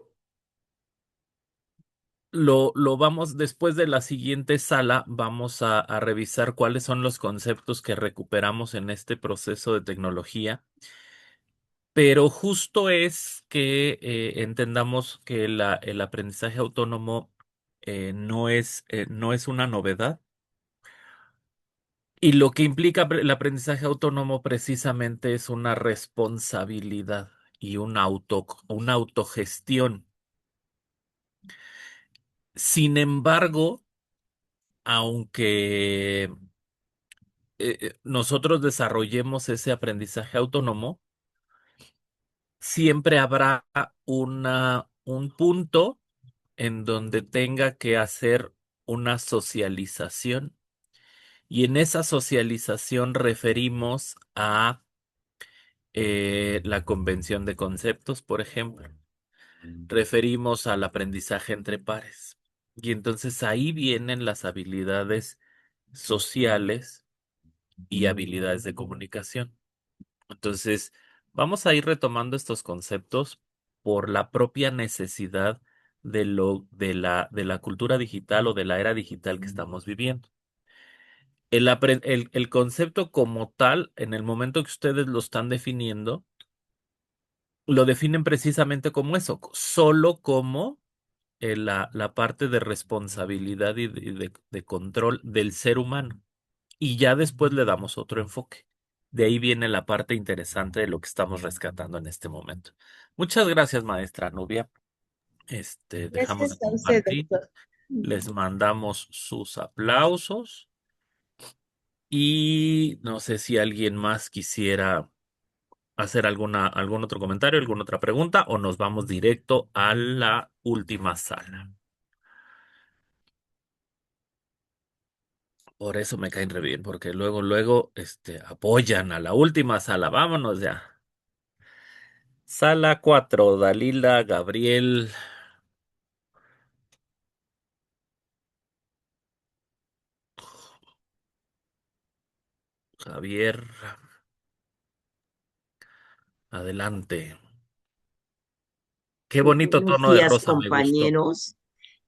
lo vamos, después de la siguiente sala, vamos a revisar cuáles son los conceptos que recuperamos en este proceso de tecnología, pero justo es que entendamos que el aprendizaje autónomo no es una novedad. Y lo que implica el aprendizaje autónomo precisamente es una responsabilidad y una autogestión. Sin embargo, aunque nosotros desarrollemos ese aprendizaje autónomo, siempre habrá un punto en donde tenga que hacer una socialización. Y en esa socialización referimos a la convención de conceptos, por ejemplo. Referimos al aprendizaje entre pares. Y entonces ahí vienen las habilidades sociales y habilidades de comunicación. Entonces, vamos a ir retomando estos conceptos por la propia necesidad de la cultura digital o de la era digital que estamos viviendo. El concepto como tal, en el momento que ustedes lo están definiendo, lo definen precisamente como eso, solo como la parte de responsabilidad y de control del ser humano. Y ya después le damos otro enfoque. De ahí viene la parte interesante de lo que estamos rescatando en este momento. Muchas gracias, maestra Nubia. Dejamos de Gracias a usted, compartir. doctor. Les mandamos sus aplausos y no sé si alguien más quisiera hacer algún otro comentario, alguna otra pregunta o nos vamos directo a la última sala. Por eso me caen re bien, porque luego, apoyan a la última sala. Vámonos ya. Sala 4, Dalila, Gabriel, Javier, adelante. Qué bonito Buenos tono de días, rosa, me gustó. compañeros.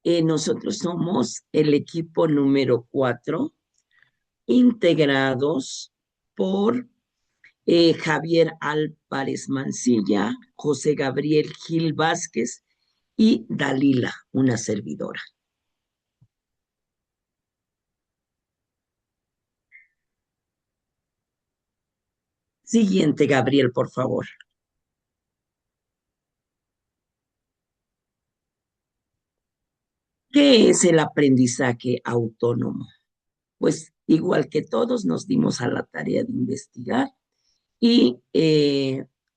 Nosotros somos el equipo número 4, integrados por Javier Álvarez Mancilla, José Gabriel Gil Vázquez y Dalila, una servidora. Siguiente, Gabriel, por favor. ¿Qué es el aprendizaje autónomo? Pues igual que todos nos dimos a la tarea de investigar y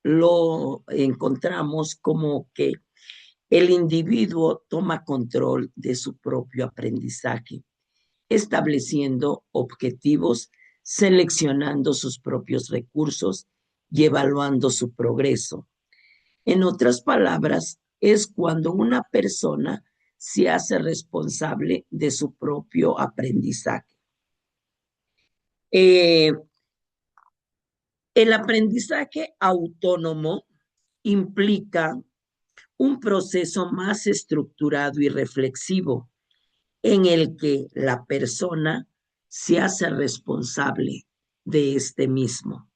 lo encontramos como que el individuo toma control de su propio aprendizaje, estableciendo objetivos, seleccionando sus propios recursos y evaluando su progreso. En otras palabras, es cuando una persona se hace responsable de su propio aprendizaje. El aprendizaje autónomo implica un proceso más estructurado y reflexivo en el que la persona se hace responsable de este mismo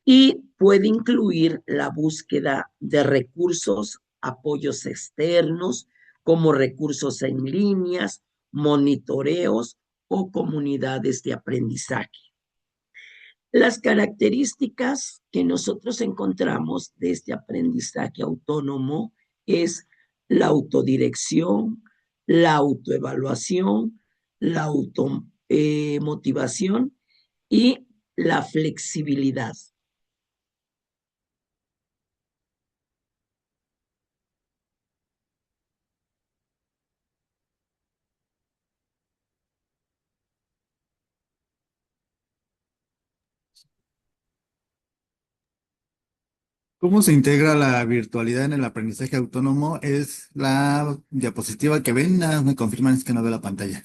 y puede incluir la búsqueda de recursos, apoyos externos, como recursos en líneas, monitoreos o comunidades de aprendizaje. Las características que nosotros encontramos de este aprendizaje autónomo es la autodirección, la autoevaluación, la automotivación y la flexibilidad. ¿Cómo se integra la virtualidad en el aprendizaje autónomo? Es la diapositiva que ven, nada más me confirman es que no veo la pantalla.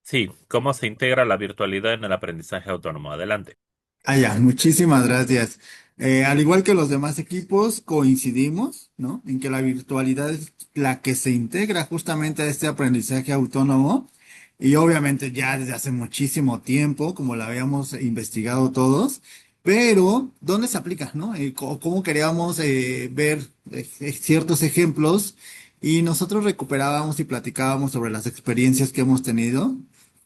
Sí, ¿cómo se integra la virtualidad en el aprendizaje autónomo? Adelante. Ah, ya, muchísimas gracias. Al igual que los demás equipos, coincidimos, ¿no? En que la virtualidad es la que se integra justamente a este aprendizaje autónomo y obviamente ya desde hace muchísimo tiempo, como lo habíamos investigado todos, pero ¿dónde se aplica, no? ¿Cómo queríamos ver ciertos ejemplos y nosotros recuperábamos y platicábamos sobre las experiencias que hemos tenido?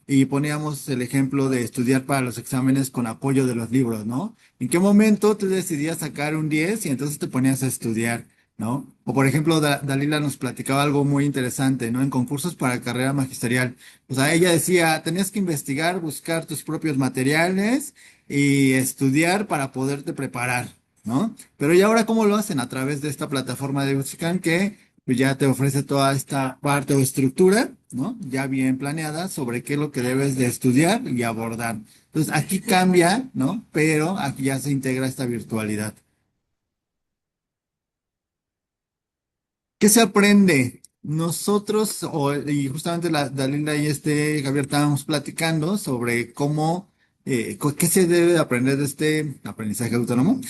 Y poníamos el ejemplo de estudiar para los exámenes con apoyo de los libros, ¿no? ¿En qué momento tú decidías sacar un 10 y entonces te ponías a estudiar, ¿no? O por ejemplo, Dalila nos platicaba algo muy interesante, ¿no? En concursos para carrera magisterial. O sea, ella decía, tenías que investigar, buscar tus propios materiales y estudiar para poderte preparar, ¿no? Pero ¿y ahora cómo lo hacen? A través de esta plataforma de Utscan que pues ya te ofrece toda esta parte o estructura, ¿no? Ya bien planeada sobre qué es lo que debes de estudiar y abordar. Entonces, aquí cambia, ¿no? Pero aquí ya se integra esta virtualidad. ¿Qué se aprende? Nosotros, y justamente Dalila y Javier estábamos platicando sobre cómo, qué se debe de aprender de este aprendizaje autónomo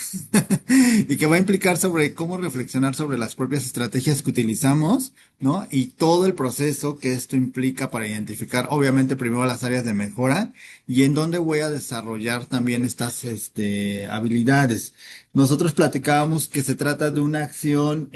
y que va a implicar sobre cómo reflexionar sobre las propias estrategias que utilizamos, ¿no? Y todo el proceso que esto implica para identificar, obviamente, primero las áreas de mejora y en dónde voy a desarrollar también estas, habilidades. Nosotros platicábamos que se trata de una acción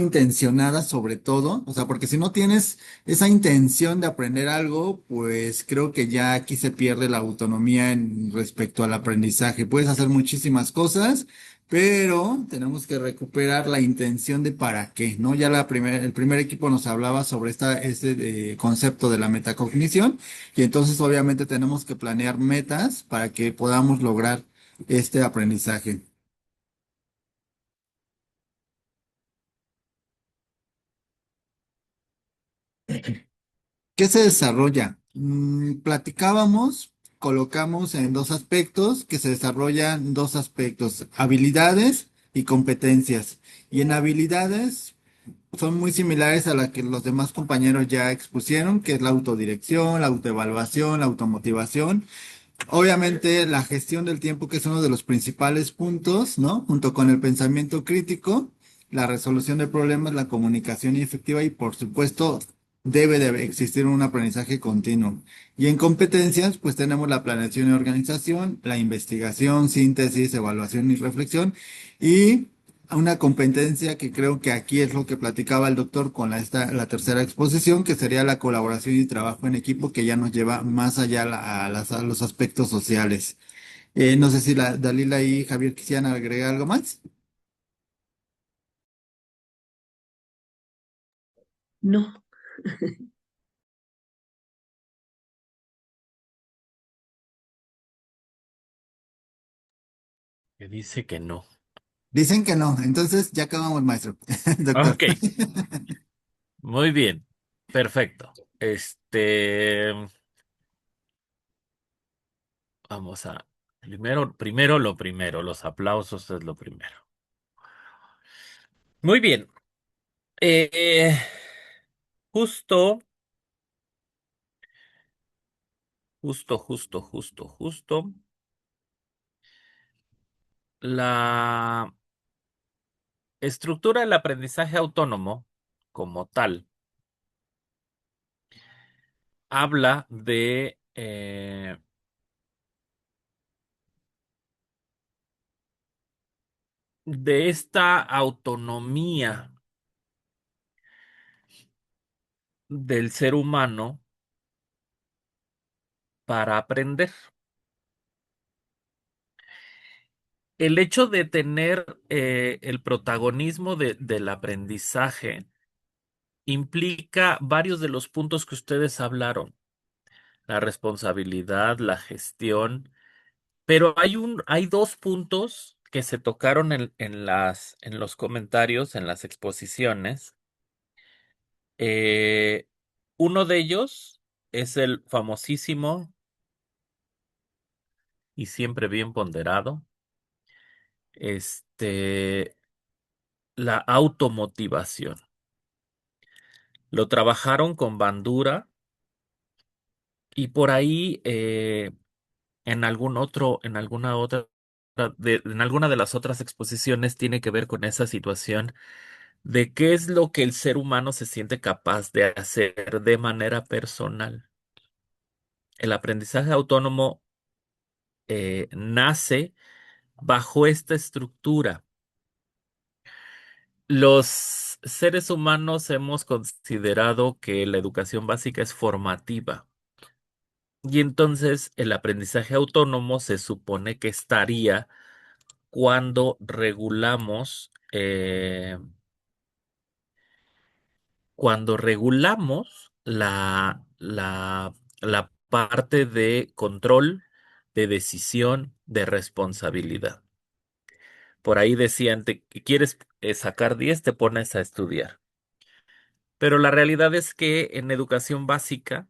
intencionada sobre todo, o sea, porque si no tienes esa intención de aprender algo, pues creo que ya aquí se pierde la autonomía en respecto al aprendizaje. Puedes hacer muchísimas cosas, pero tenemos que recuperar la intención de para qué, ¿no? Ya el primer equipo nos hablaba sobre este concepto de la metacognición y entonces obviamente tenemos que planear metas para que podamos lograr este aprendizaje. ¿Qué se desarrolla? Platicábamos, colocamos en dos aspectos que se desarrollan dos aspectos, habilidades y competencias. Y en habilidades son muy similares a las que los demás compañeros ya expusieron, que es la autodirección, la autoevaluación, la automotivación. Obviamente la gestión del tiempo, que es uno de los principales puntos, ¿no? Junto con el pensamiento crítico, la resolución de problemas, la comunicación efectiva y por supuesto debe de existir un aprendizaje continuo. Y en competencias, pues tenemos la planeación y organización, la investigación, síntesis, evaluación y reflexión y una competencia que creo que aquí es lo que platicaba el doctor con la tercera exposición, que sería la colaboración y trabajo en equipo, que ya nos lleva más allá a los aspectos sociales. No sé si Dalila y Javier quisieran agregar algo más. No, Que dice que no. Dicen que no, entonces ya acabamos, maestro, doctor. Ok, muy bien. Perfecto. Vamos a, primero lo primero, los aplausos es lo primero. Muy bien. Eh, justo, justo. La estructura del aprendizaje autónomo, como tal, habla de esta autonomía del ser humano para aprender. El hecho de tener el protagonismo del aprendizaje implica varios de los puntos que ustedes hablaron, la responsabilidad, la gestión, pero hay dos puntos que se tocaron en los comentarios, en las exposiciones. Eh, Uno de ellos es el famosísimo y siempre bien ponderado, este, la automotivación. Lo trabajaron con Bandura y por ahí en alguna de las otras exposiciones tiene que ver con esa situación de qué es lo que el ser humano se siente capaz de hacer de manera personal. El aprendizaje autónomo nace bajo esta estructura. Los seres humanos hemos considerado que la educación básica es formativa y entonces el aprendizaje autónomo se supone que estaría cuando regulamos la parte de control, de decisión, de responsabilidad. Por ahí decían, que quieres sacar 10, te pones a estudiar. Pero la realidad es que en educación básica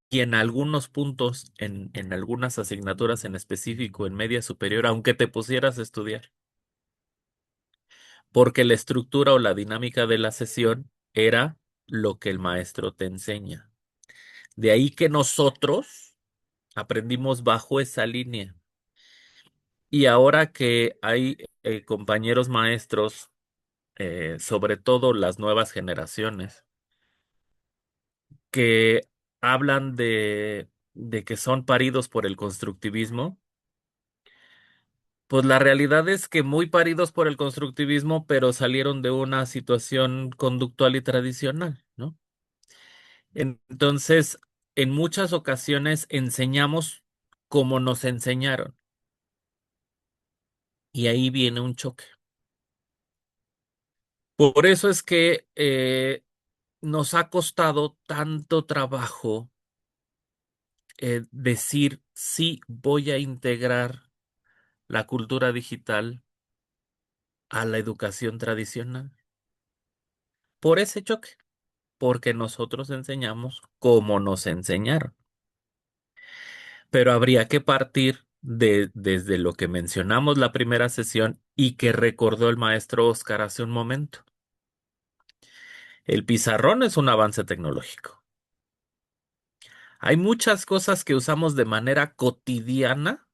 y en algunos puntos, en algunas asignaturas en específico, en media superior, aunque te pusieras a estudiar, porque la estructura o la dinámica de la sesión era lo que el maestro te enseña. De ahí que nosotros aprendimos bajo esa línea. Y ahora que hay compañeros maestros, sobre todo las nuevas generaciones, que hablan de que son paridos por el constructivismo, pues la realidad es que muy paridos por el constructivismo, pero salieron de una situación conductual y tradicional, ¿no? Entonces, en muchas ocasiones enseñamos como nos enseñaron. Y ahí viene un choque. Por eso es que nos ha costado tanto trabajo decir, sí, voy a integrar la cultura digital a la educación tradicional. Por ese choque, porque nosotros enseñamos como nos enseñaron. Pero habría que partir desde lo que mencionamos la primera sesión y que recordó el maestro Oscar hace un momento. El pizarrón es un avance tecnológico. Hay muchas cosas que usamos de manera cotidiana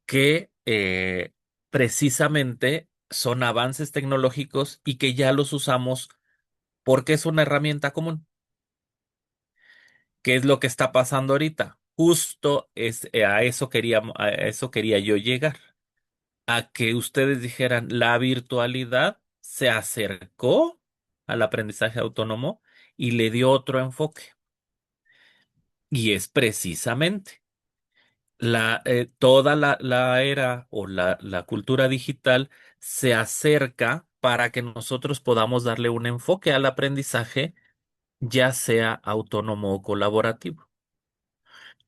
que precisamente son avances tecnológicos y que ya los usamos porque es una herramienta común. ¿Qué es lo que está pasando ahorita? Justo a eso quería yo llegar, a que ustedes dijeran, la virtualidad se acercó al aprendizaje autónomo y le dio otro enfoque. Y es precisamente toda la era o la cultura digital se acerca para que nosotros podamos darle un enfoque al aprendizaje, ya sea autónomo o colaborativo.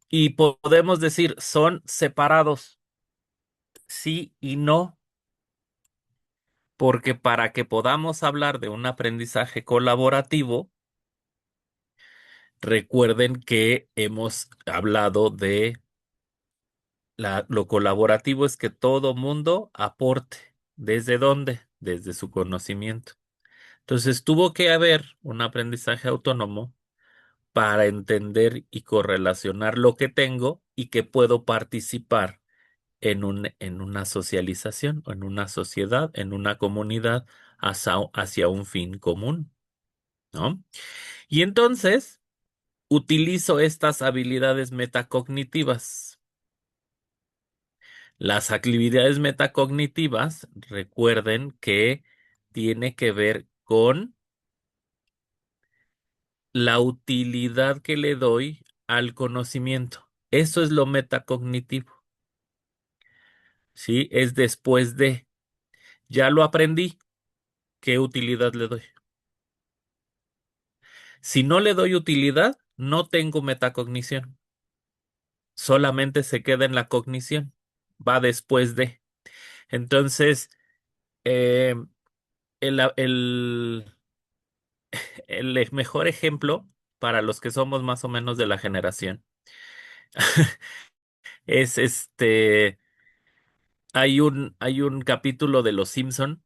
Y podemos decir, son separados, sí y no, porque para que podamos hablar de un aprendizaje colaborativo, recuerden que hemos hablado de lo colaborativo es que todo mundo aporte. ¿Desde dónde? Desde su conocimiento. Entonces tuvo que haber un aprendizaje autónomo para entender y correlacionar lo que tengo y que puedo participar en una socialización o en una sociedad, en una comunidad hacia un fin común, ¿no? Y entonces utilizo estas habilidades metacognitivas. Las actividades metacognitivas, recuerden que tiene que ver con la utilidad que le doy al conocimiento. Eso es lo metacognitivo, ¿sí? Es después de, ya lo aprendí, ¿qué utilidad le doy? Si no le doy utilidad, no tengo metacognición, solamente se queda en la cognición, va después de. Entonces, eh, el, el, el mejor ejemplo para los que somos más o menos de la generación es hay un capítulo de Los Simpson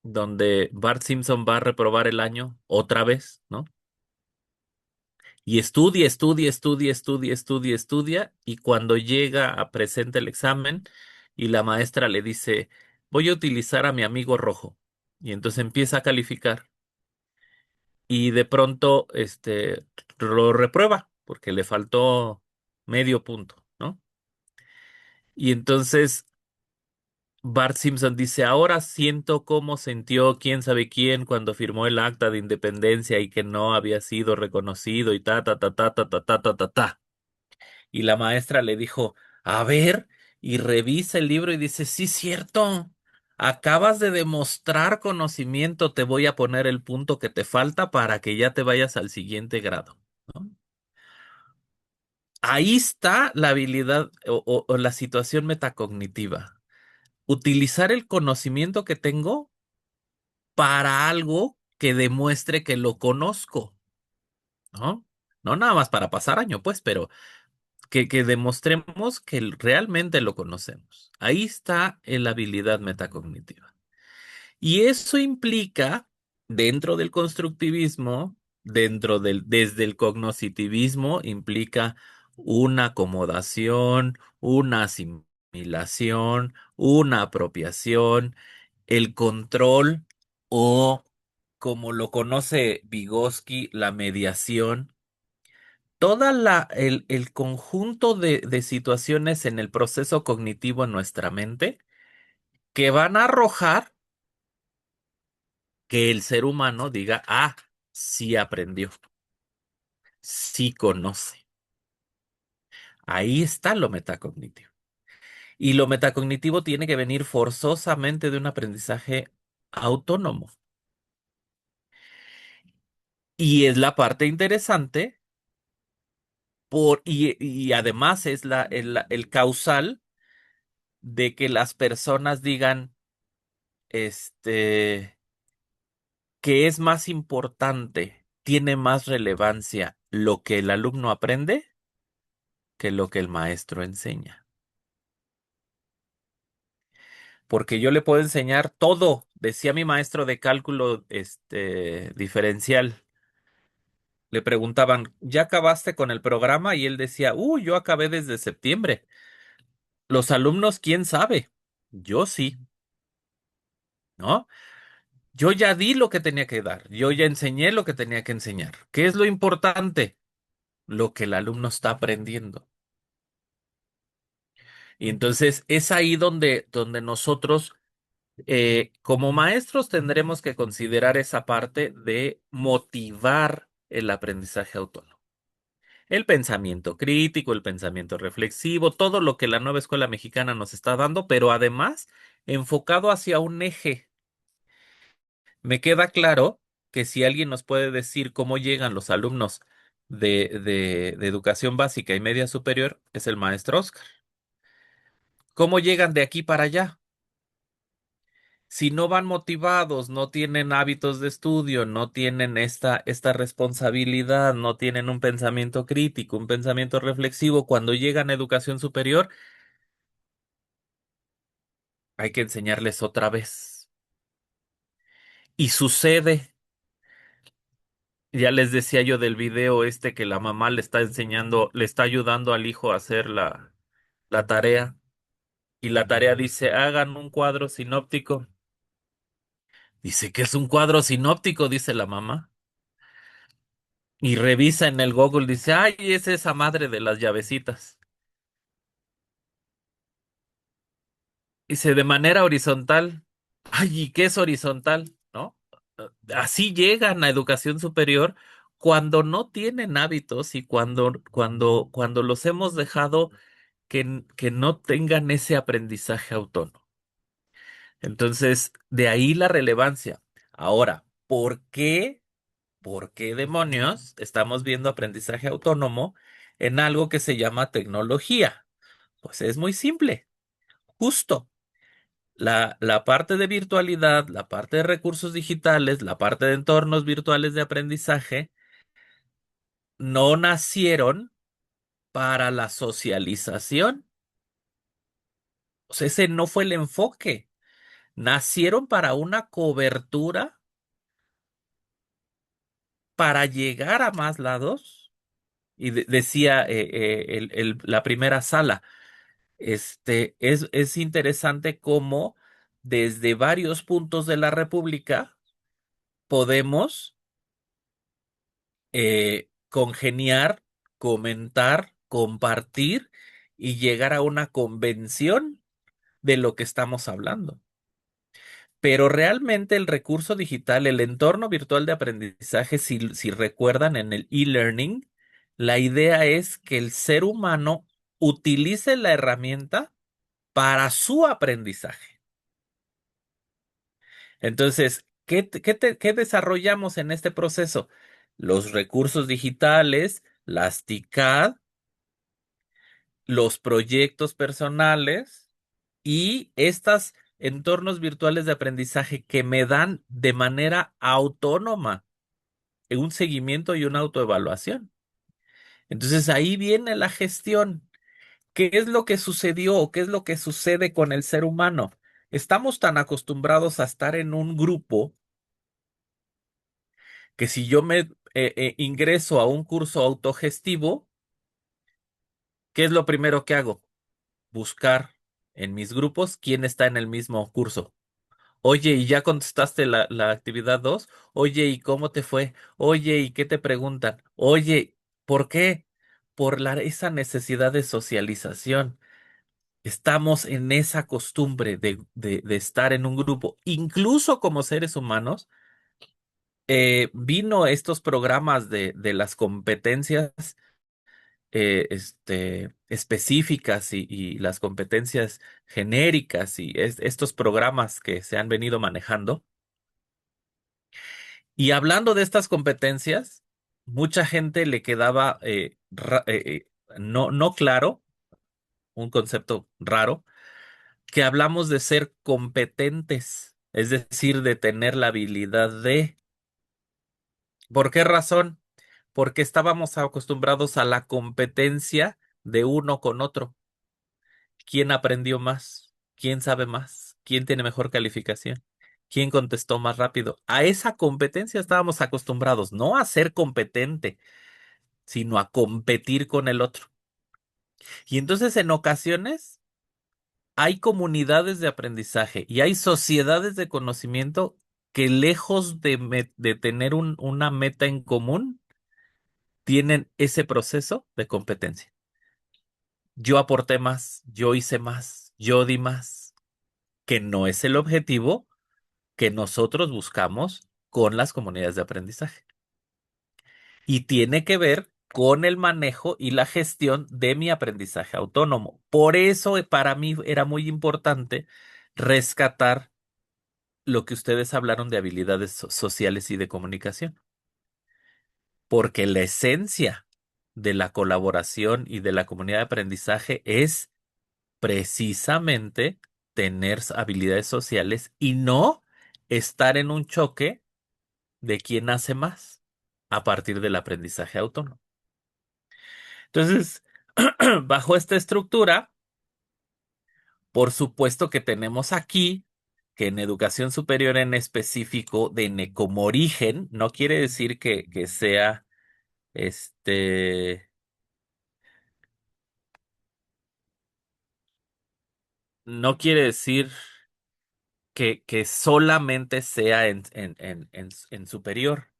donde Bart Simpson va a reprobar el año otra vez, ¿no? Y estudia, y cuando llega a presenta el examen y la maestra le dice, voy a utilizar a mi amigo rojo. Y entonces empieza a calificar y de pronto lo reprueba porque le faltó medio punto, ¿no? Y entonces Bart Simpson dice, ahora siento cómo sintió quién sabe quién cuando firmó el acta de independencia y que no había sido reconocido y ta, ta, ta, ta, ta, ta, ta, ta, ta, ta. Y la maestra le dijo, a ver, y revisa el libro y dice, sí, cierto, acabas de demostrar conocimiento, te voy a poner el punto que te falta para que ya te vayas al siguiente grado, ¿no? Ahí está la habilidad o la situación metacognitiva. Utilizar el conocimiento que tengo para algo que demuestre que lo conozco, ¿no? No nada más para pasar año, pues, pero que demostremos que realmente lo conocemos. Ahí está la habilidad metacognitiva. Y eso implica, dentro del constructivismo, desde el cognoscitivismo, implica una acomodación, una asimilación, una apropiación, el control o, como lo conoce Vygotsky, la mediación. El conjunto de situaciones en el proceso cognitivo en nuestra mente que van a arrojar que el ser humano diga, ah, sí aprendió, sí conoce. Ahí está lo metacognitivo. Y lo metacognitivo tiene que venir forzosamente de un aprendizaje autónomo. Y es la parte interesante y además es el causal de que las personas digan, este, que es más importante, tiene más relevancia lo que el alumno aprende que lo que el maestro enseña. Porque yo le puedo enseñar todo, decía mi maestro de cálculo, diferencial. Le preguntaban, ¿ya acabaste con el programa? Y él decía, yo acabé desde septiembre. Los alumnos, ¿quién sabe? Yo sí, ¿no? Yo ya di lo que tenía que dar. Yo ya enseñé lo que tenía que enseñar. ¿Qué es lo importante? Lo que el alumno está aprendiendo. Y entonces es ahí donde nosotros, como maestros, tendremos que considerar esa parte de motivar el aprendizaje autónomo. El pensamiento crítico, el pensamiento reflexivo, todo lo que la nueva escuela mexicana nos está dando, pero además enfocado hacia un eje. Me queda claro que si alguien nos puede decir cómo llegan los alumnos de educación básica y media superior, es el maestro Oscar. ¿Cómo llegan de aquí para allá? Si no van motivados, no tienen hábitos de estudio, no tienen esta responsabilidad, no tienen un pensamiento crítico, un pensamiento reflexivo, cuando llegan a educación superior, hay que enseñarles otra vez. Y sucede, ya les decía yo del video que la mamá le está enseñando, le está ayudando al hijo a hacer la tarea. Y la tarea dice, hagan un cuadro sinóptico. Dice, ¿qué es un cuadro sinóptico? Dice la mamá. Y revisa en el Google, dice, ay, es esa madre de las llavecitas. Dice, de manera horizontal. Ay, ¿y qué es horizontal? ¿No? Así llegan a educación superior cuando no tienen hábitos y cuando los hemos dejado que no tengan ese aprendizaje autónomo. Entonces, de ahí la relevancia. Ahora, ¿por qué? ¿Por qué demonios estamos viendo aprendizaje autónomo en algo que se llama tecnología? Pues es muy simple. Justo la parte de virtualidad, la parte de recursos digitales, la parte de entornos virtuales de aprendizaje, no nacieron para la socialización. O sea, ese no fue el enfoque. Nacieron para una cobertura para llegar a más lados. Y decía la primera sala, es interesante cómo desde varios puntos de la República podemos congeniar, comentar, compartir y llegar a una convención de lo que estamos hablando. Pero realmente el recurso digital, el entorno virtual de aprendizaje, si recuerdan en el e-learning, la idea es que el ser humano utilice la herramienta para su aprendizaje. Entonces, ¿qué desarrollamos en este proceso? Los recursos digitales, las TICAD, los proyectos personales y estos entornos virtuales de aprendizaje que me dan de manera autónoma un seguimiento y una autoevaluación. Entonces ahí viene la gestión. ¿Qué es lo que sucedió o qué es lo que sucede con el ser humano? Estamos tan acostumbrados a estar en un grupo que si yo me ingreso a un curso autogestivo, ¿qué es lo primero que hago? Buscar en mis grupos quién está en el mismo curso. Oye, ¿y ya contestaste la actividad 2? Oye, ¿y cómo te fue? Oye, ¿y qué te preguntan? Oye, ¿por qué? Por esa necesidad de socialización. Estamos en esa costumbre de estar en un grupo. Incluso como seres humanos, vino estos programas de las competencias específicas y las competencias genéricas y estos programas que se han venido manejando. Y hablando de estas competencias, mucha gente le quedaba no claro, un concepto raro, que hablamos de ser competentes, es decir, de tener la habilidad de. ¿Por qué razón? Porque estábamos acostumbrados a la competencia de uno con otro. ¿Quién aprendió más? ¿Quién sabe más? ¿Quién tiene mejor calificación? ¿Quién contestó más rápido? A esa competencia estábamos acostumbrados, no a ser competente, sino a competir con el otro. Y entonces en ocasiones hay comunidades de aprendizaje y hay sociedades de conocimiento que lejos de tener una meta en común, tienen ese proceso de competencia. Yo aporté más, yo hice más, yo di más, que no es el objetivo que nosotros buscamos con las comunidades de aprendizaje. Y tiene que ver con el manejo y la gestión de mi aprendizaje autónomo. Por eso para mí era muy importante rescatar lo que ustedes hablaron de habilidades sociales y de comunicación, porque la esencia de la colaboración y de la comunidad de aprendizaje es precisamente tener habilidades sociales y no estar en un choque de quién hace más a partir del aprendizaje autónomo. Entonces, bajo esta estructura, por supuesto que tenemos aquí que en educación superior en específico, como origen, no quiere decir que sea este, no quiere decir que solamente sea en superior.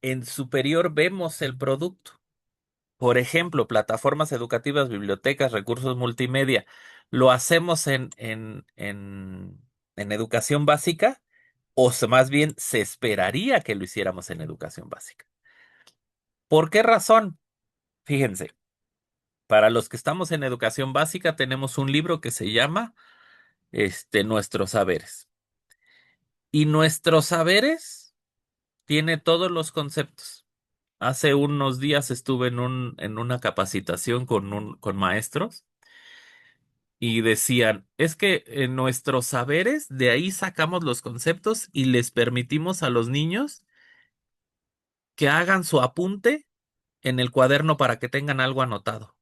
En superior vemos el producto. Por ejemplo, plataformas educativas, bibliotecas, recursos multimedia. ¿Lo hacemos en educación básica? Más bien, se esperaría que lo hiciéramos en educación básica. ¿Por qué razón? Fíjense, para los que estamos en educación básica tenemos un libro que se llama Nuestros Saberes. Y Nuestros Saberes tiene todos los conceptos. Hace unos días estuve en una capacitación con maestros y decían, es que en nuestros saberes de ahí sacamos los conceptos y les permitimos a los niños que hagan su apunte en el cuaderno para que tengan algo anotado.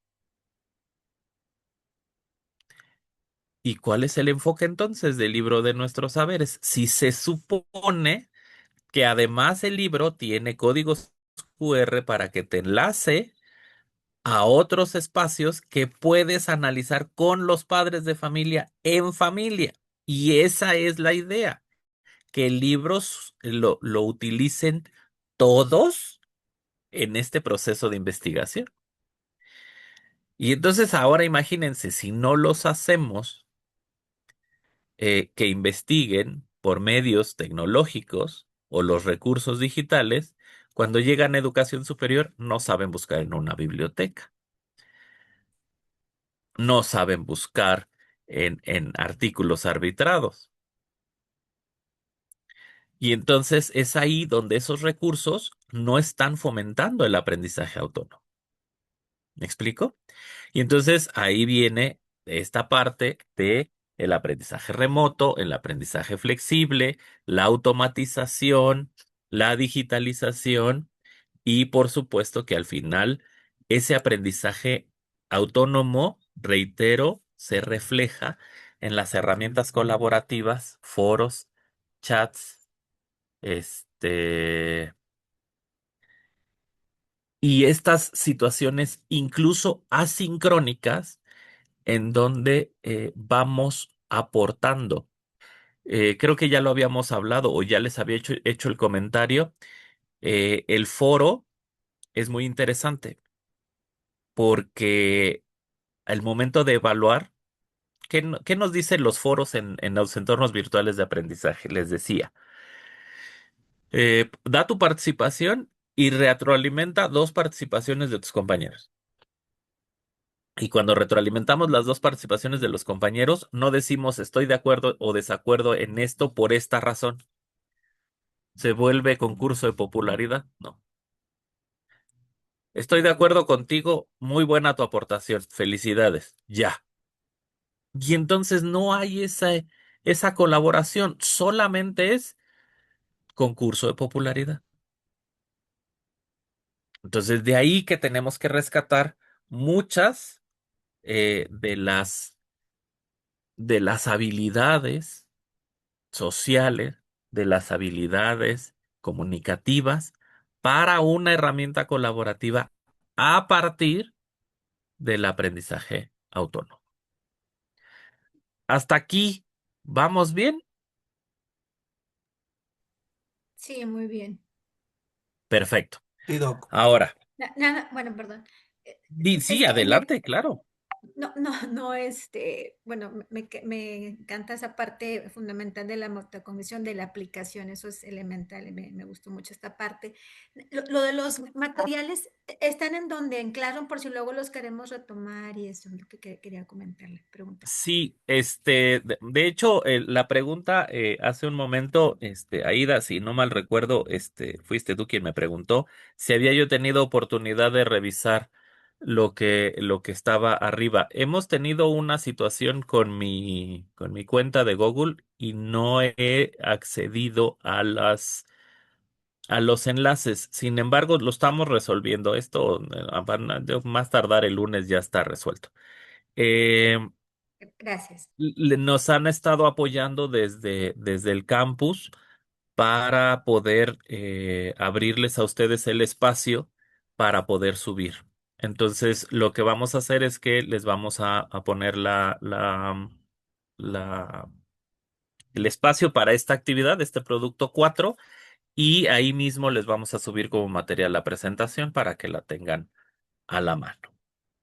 ¿Y cuál es el enfoque entonces del libro de nuestros saberes? Si se supone que además el libro tiene códigos QR para que te enlace a otros espacios que puedes analizar con los padres de familia en familia. Y esa es la idea, que libros lo utilicen todos en este proceso de investigación. Y entonces ahora imagínense, si no los hacemos, que investiguen por medios tecnológicos o los recursos digitales, cuando llegan a educación superior no saben buscar en una biblioteca, no saben buscar en artículos arbitrados. Y entonces es ahí donde esos recursos no están fomentando el aprendizaje autónomo. ¿Me explico? Y entonces ahí viene esta parte de el aprendizaje remoto, el aprendizaje flexible, la automatización, la digitalización y por supuesto que al final ese aprendizaje autónomo, reitero, se refleja en las herramientas colaborativas, foros, chats, y estas situaciones incluso asincrónicas en donde vamos aportando. Creo que ya lo habíamos hablado o ya les había hecho el comentario. El foro es muy interesante porque al momento de evaluar, ¿qué nos dicen los foros en los entornos virtuales de aprendizaje? Les decía, da tu participación y retroalimenta dos participaciones de tus compañeros. Y cuando retroalimentamos las dos participaciones de los compañeros, no decimos estoy de acuerdo o desacuerdo en esto por esta razón. ¿Se vuelve concurso de popularidad? No. Estoy de acuerdo contigo, muy buena tu aportación, felicidades, ya. Y entonces no hay esa colaboración, solamente es concurso de popularidad. Entonces de ahí que tenemos que rescatar muchas de las habilidades sociales, de las habilidades comunicativas para una herramienta colaborativa a partir del aprendizaje autónomo. Hasta aquí, ¿vamos bien? Sí, muy bien. Perfecto. Sí, Doc. Ahora, Nada, bueno, perdón. sí, Es que adelante, claro. no, bueno, me encanta esa parte fundamental de la metacognición, de la aplicación, eso es elemental, y me gustó mucho esta parte. Lo de los materiales, ¿están en donde? En Classroom, por si luego los queremos retomar y eso es lo que quería comentarle, preguntar. Sí, de hecho, la pregunta hace un momento, Aida, si no mal recuerdo, fuiste tú quien me preguntó si había yo tenido oportunidad de revisar lo que estaba arriba. Hemos tenido una situación con mi cuenta de Google y no he accedido a los enlaces. Sin embargo, lo estamos resolviendo. Esto, más tardar el lunes ya está resuelto. Eh, Gracias. Nos han estado apoyando desde el campus para poder abrirles a ustedes el espacio para poder subir. Entonces, lo que vamos a hacer es que les vamos a poner la- el espacio para esta actividad, este producto 4, y ahí mismo les vamos a subir como material la presentación para que la tengan a la mano.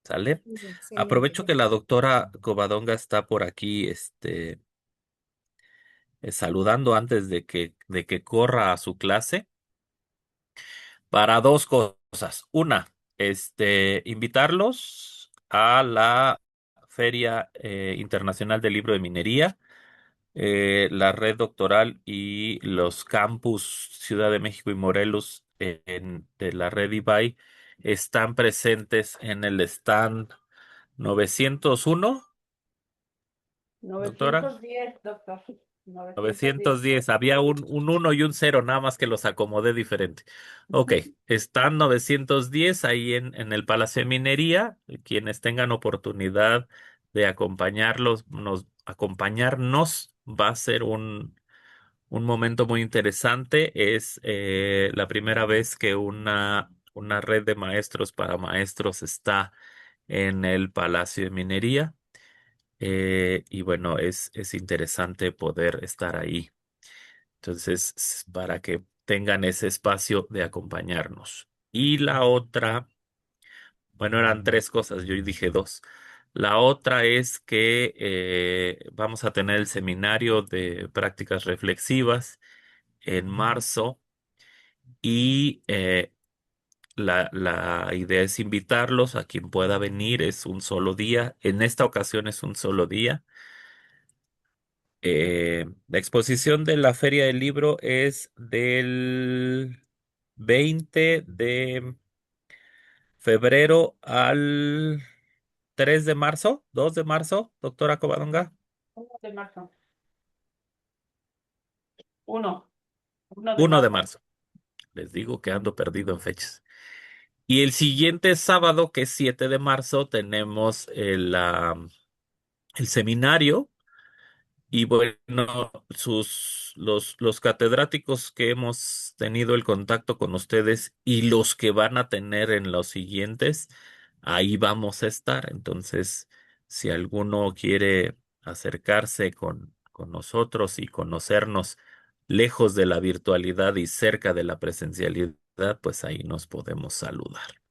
¿Sale? Excelente. Aprovecho que la doctora Covadonga está por aquí, saludando antes de que corra a su clase para dos cosas. Una, invitarlos a la Feria Internacional del Libro de Minería. La red doctoral y los campus Ciudad de México y Morelos de la red IBAI están presentes en el stand 901, doctora. 910, doctor. 910. 910, había un 1 y un 0, nada más que los acomodé diferente. Ok, están 910 ahí en el Palacio de Minería. Quienes tengan oportunidad de acompañarnos, va a ser un momento muy interesante. Es la primera vez que una red de maestros para maestros está en el Palacio de Minería. Y bueno, es interesante poder estar ahí. Entonces, para que tengan ese espacio de acompañarnos. Y la otra, bueno, eran tres cosas, yo dije dos. La otra es que vamos a tener el seminario de prácticas reflexivas en marzo y la idea es invitarlos a quien pueda venir. Es un solo día. En esta ocasión es un solo día. La exposición de la Feria del Libro es del 20 de febrero al 3 de marzo, 2 de marzo, doctora Covadonga. 1 de marzo. 1. 1 de 1 de marzo. marzo. Les digo que ando perdido en fechas. Y el siguiente sábado, que es 7 de marzo, tenemos el seminario. Y bueno, los catedráticos que hemos tenido el contacto con ustedes y los que van a tener en los siguientes, ahí vamos a estar. Entonces, si alguno quiere acercarse con nosotros y conocernos lejos de la virtualidad y cerca de la presencialidad, pues ahí nos podemos saludar.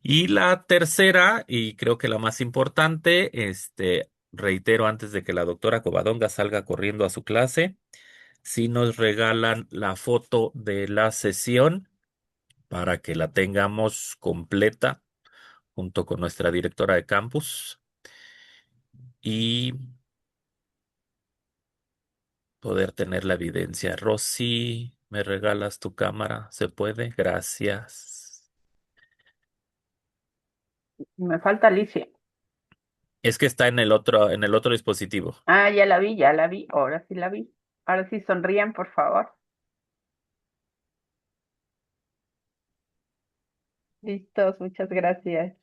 Y la tercera, y creo que la más importante, reitero antes de que la doctora Covadonga salga corriendo a su clase, si nos regalan la foto de la sesión para que la tengamos completa, junto con nuestra directora de campus y poder tener la evidencia. Rosy, ¿me regalas tu cámara? ¿Se puede? Gracias. Me falta Alicia. Es que está en el otro dispositivo. Ah, ya la vi, ya la vi. Ahora sí la vi. Ahora sí sonrían, por favor. Listos, muchas gracias.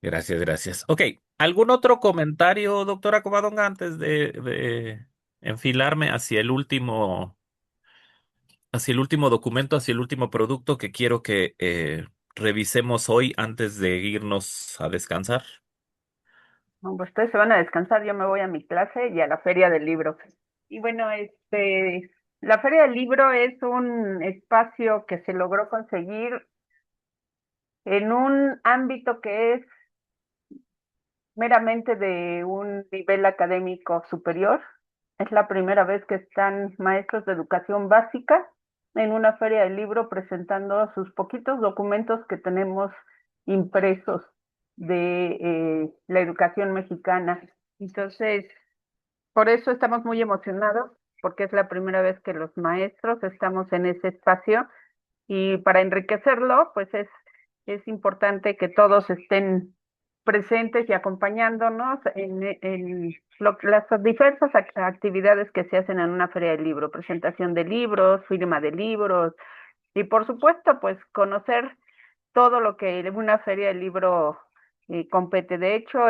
Gracias, gracias. Ok, ¿algún otro comentario, doctora Covadonga, antes de enfilarme hacia el último documento, hacia el último producto que quiero que revisemos hoy antes de irnos a descansar? No, pues ustedes se van a descansar, yo me voy a mi clase y a la Feria del Libro. Y bueno, la Feria del Libro es un espacio que se logró conseguir en un ámbito que es meramente de un nivel académico superior. Es la primera vez que están maestros de educación básica en una feria del libro presentando sus poquitos documentos que tenemos impresos de la educación mexicana. Entonces, por eso estamos muy emocionados, porque es la primera vez que los maestros estamos en ese espacio y para enriquecerlo, pues es importante que todos estén presentes y acompañándonos en las diversas actividades que se hacen en una feria del libro, presentación de libros, firma de libros y por supuesto, pues conocer todo lo que una feria del libro compete. De hecho,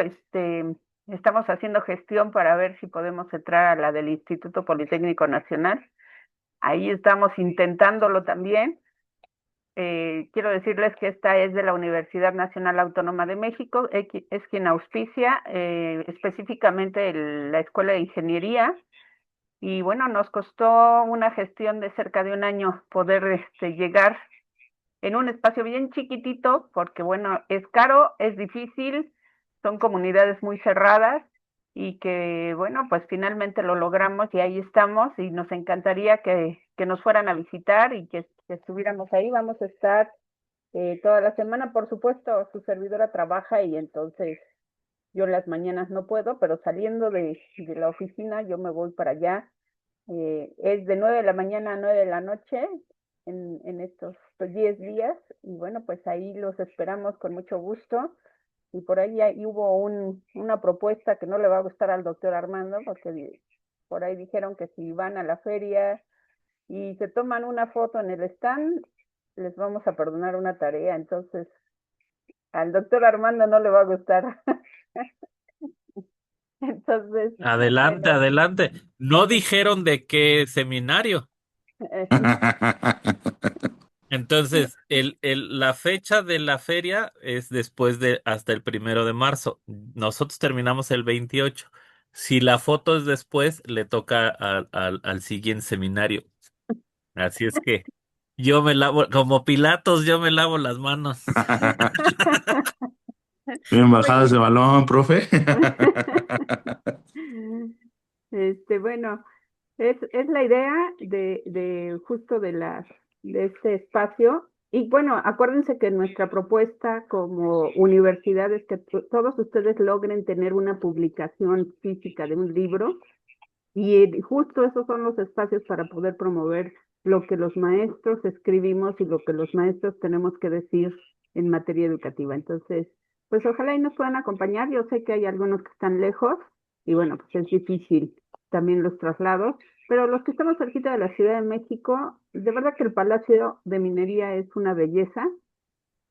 estamos haciendo gestión para ver si podemos entrar a la del Instituto Politécnico Nacional. Ahí estamos intentándolo también. Quiero decirles que esta es de la Universidad Nacional Autónoma de México, es quien auspicia específicamente la Escuela de Ingeniería. Y bueno, nos costó una gestión de cerca de un año poder llegar en un espacio bien chiquitito, porque bueno, es caro, es difícil, son comunidades muy cerradas y que bueno, pues finalmente lo logramos y ahí estamos y nos encantaría que nos fueran a visitar y que estuviéramos ahí. Vamos a estar toda la semana, por supuesto, su servidora trabaja y entonces yo las mañanas no puedo, pero saliendo de la oficina yo me voy para allá. Es de 9 de la mañana a 9 de la noche en estos 10 días y bueno, pues ahí los esperamos con mucho gusto y por ahí hubo una propuesta que no le va a gustar al doctor Armando porque por ahí dijeron que si van a la feria y se toman una foto en el stand, les vamos a perdonar una tarea, entonces al doctor Armando no le va a gustar. Entonces, Adelante, bueno, adelante. No dijeron de qué seminario. eh, Entonces, la fecha de la feria es después hasta el 1 de marzo. Nosotros terminamos el 28. Si la foto es después, le toca al siguiente seminario. Así es que yo me lavo, como Pilatos, yo me lavo las manos. Bien bajado ese oye, balón, profe. bueno, es la idea de justo de este espacio. Y bueno, acuérdense que nuestra propuesta como universidad es que todos ustedes logren tener una publicación física de un libro y justo esos son los espacios para poder promover lo que los maestros escribimos y lo que los maestros tenemos que decir en materia educativa. Entonces, pues ojalá y nos puedan acompañar. Yo sé que hay algunos que están lejos y bueno, pues es difícil también los traslados, pero los que estamos cerquita de la Ciudad de México, de verdad que el Palacio de Minería es una belleza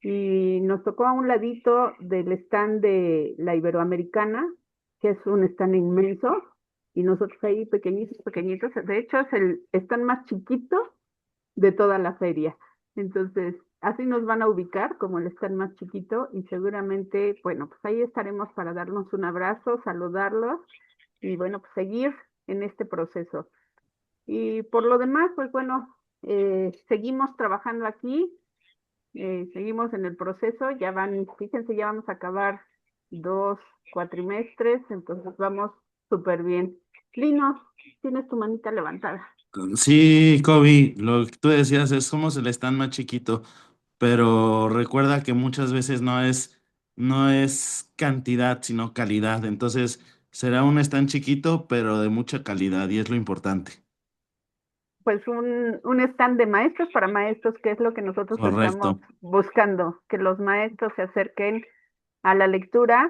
y nos tocó a un ladito del stand de la Iberoamericana, que es un stand inmenso, y nosotros ahí pequeñitos, pequeñitos, de hecho es el stand más chiquito de toda la feria. Entonces, así nos van a ubicar como el stand más chiquito y seguramente, bueno, pues ahí estaremos para darnos un abrazo, saludarlos y bueno, pues seguir en este proceso. Y por lo demás, pues bueno, seguimos trabajando aquí, seguimos en el proceso, fíjense, ya vamos a acabar 2 cuatrimestres, entonces vamos súper bien. Lino, tienes tu manita levantada. Sí, Kobe, lo que tú decías es somos el stand más chiquito. pero recuerda que muchas veces no es cantidad, sino calidad. Entonces, será un stand chiquito, pero de mucha calidad, y es lo importante. Pues un stand de maestros para maestros, que es lo que nosotros estamos Correcto. buscando, que los maestros se acerquen a la lectura,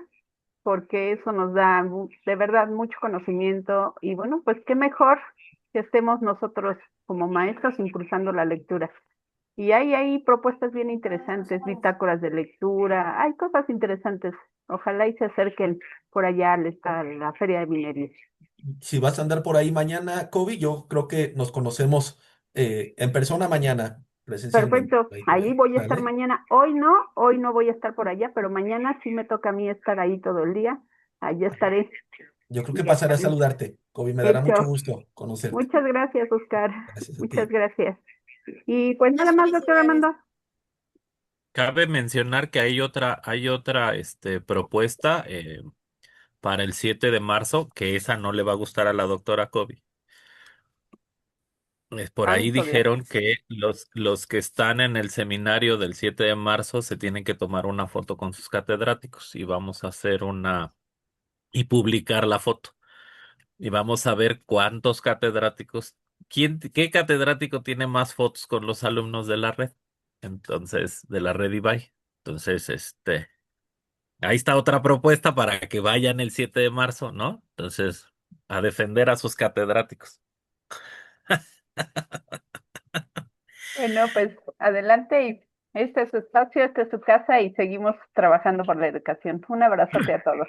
porque eso nos da de verdad mucho conocimiento y bueno, pues qué mejor que estemos nosotros como maestros impulsando la lectura. Y hay propuestas bien interesantes, bitácoras de lectura, hay cosas interesantes. Ojalá y se acerquen por allá a la Feria de Minería. Si vas a andar por ahí mañana, Kobe, yo creo que nos conocemos en persona mañana, presencialmente. Perfecto, Ahí te ahí veo. voy a estar ¿Sale? mañana. Hoy no voy a estar por allá, pero mañana sí me toca a mí estar ahí todo el día. Allá estaré. Yo creo que Ya pasaré a estaré. saludarte, Kobe. Me dará mucho Hecho. gusto conocerte. Muchas gracias, Oscar. Gracias a Muchas ti. gracias. Y pues nada Muchas más, doctor felicidades. Armando. Cabe mencionar que hay otra propuesta para el 7 de marzo, que esa no le va a gustar a la doctora Kobe. Por ahí Santo Dios. dijeron que los que están en el seminario del 7 de marzo se tienen que tomar una foto con sus catedráticos y vamos a hacer y publicar la foto. Y vamos a ver cuántos catedráticos, qué catedrático tiene más fotos con los alumnos de la red. Entonces, de la red Ibai. Entonces, ahí está otra propuesta para que vayan el 7 de marzo, ¿no? Entonces, a defender a sus catedráticos. Bueno, pues adelante y este es su espacio, esta es su casa y seguimos trabajando por la educación. Un abrazote a todos.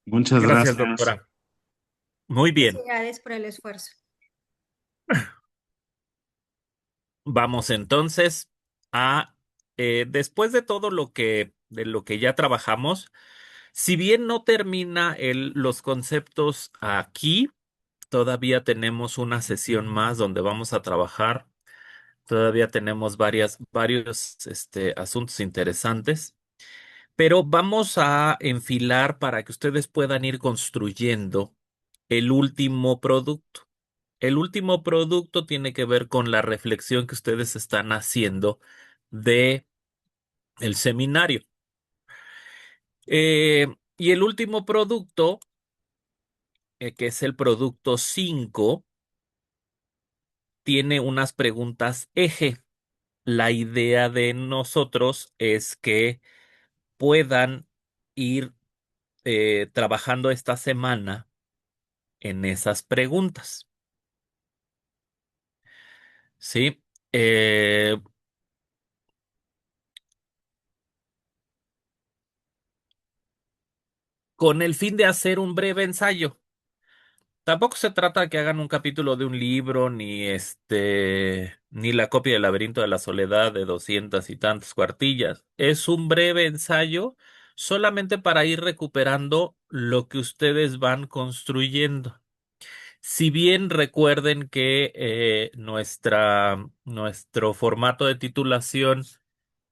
Muchas Gracias, gracias. doctora. Muy bien. Felicidades por el esfuerzo. Vamos entonces a, después de todo de lo que ya trabajamos, si bien no termina los conceptos aquí, todavía tenemos una sesión más donde vamos a trabajar. Todavía tenemos varios asuntos interesantes, pero vamos a enfilar para que ustedes puedan ir construyendo el último producto. El último producto tiene que ver con la reflexión que ustedes están haciendo de el seminario. Y el último producto, que es el producto 5, tiene unas preguntas eje. La idea de nosotros es que puedan ir trabajando esta semana en esas preguntas. ¿Sí? Eh, con el fin de hacer un breve ensayo. Tampoco se trata de que hagan un capítulo de un libro, ni la copia del laberinto de la soledad de 200 y tantas cuartillas. Es un breve ensayo solamente para ir recuperando lo que ustedes van construyendo. Si bien recuerden que nuestro formato de titulación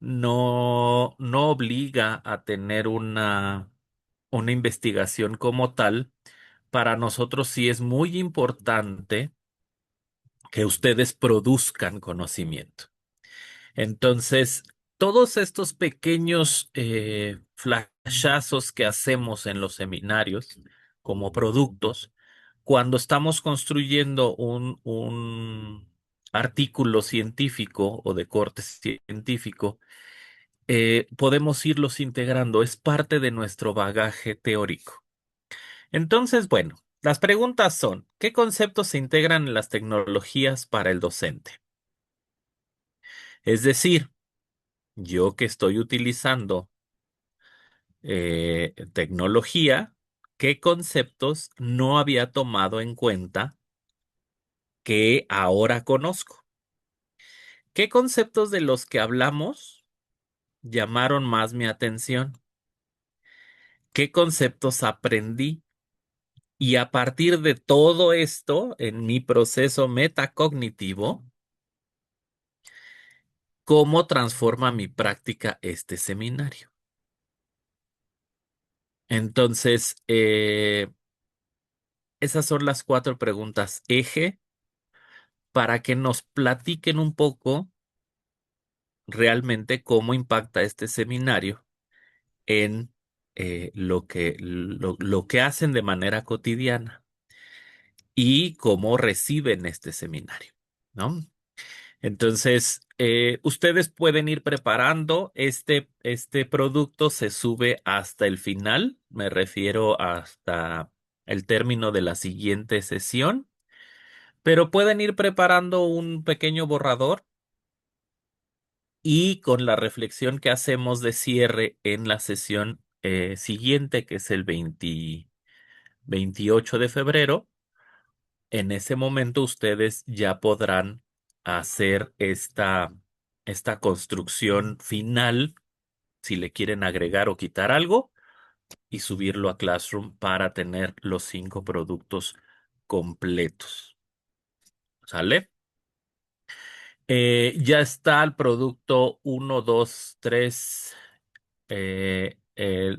no obliga a tener una investigación como tal, para nosotros sí es muy importante que ustedes produzcan conocimiento. Entonces, todos estos pequeños flashazos que hacemos en los seminarios como productos, cuando estamos construyendo un artículo científico o de corte científico, podemos irlos integrando. Es parte de nuestro bagaje teórico. Entonces, bueno, las preguntas son, ¿qué conceptos se integran en las tecnologías para el docente? Es decir, yo que estoy utilizando tecnología, ¿qué conceptos no había tomado en cuenta que ahora conozco? ¿Qué conceptos de los que hablamos llamaron más mi atención? ¿Qué conceptos aprendí? Y a partir de todo esto, en mi proceso metacognitivo, ¿cómo transforma mi práctica este seminario? Entonces, esas son las 4 preguntas eje para que nos platiquen un poco realmente cómo impacta este seminario en lo que hacen de manera cotidiana y cómo reciben este seminario, ¿no? Entonces, ustedes pueden ir preparando este producto, se sube hasta el final, me refiero hasta el término de la siguiente sesión, pero pueden ir preparando un pequeño borrador y con la reflexión que hacemos de cierre en la sesión siguiente, que es el 28 de febrero, en ese momento ustedes ya podrán hacer esta construcción final, si le quieren agregar o quitar algo, y subirlo a Classroom para tener los 5 productos completos. ¿Sale? Ya está el producto 1, 2, 3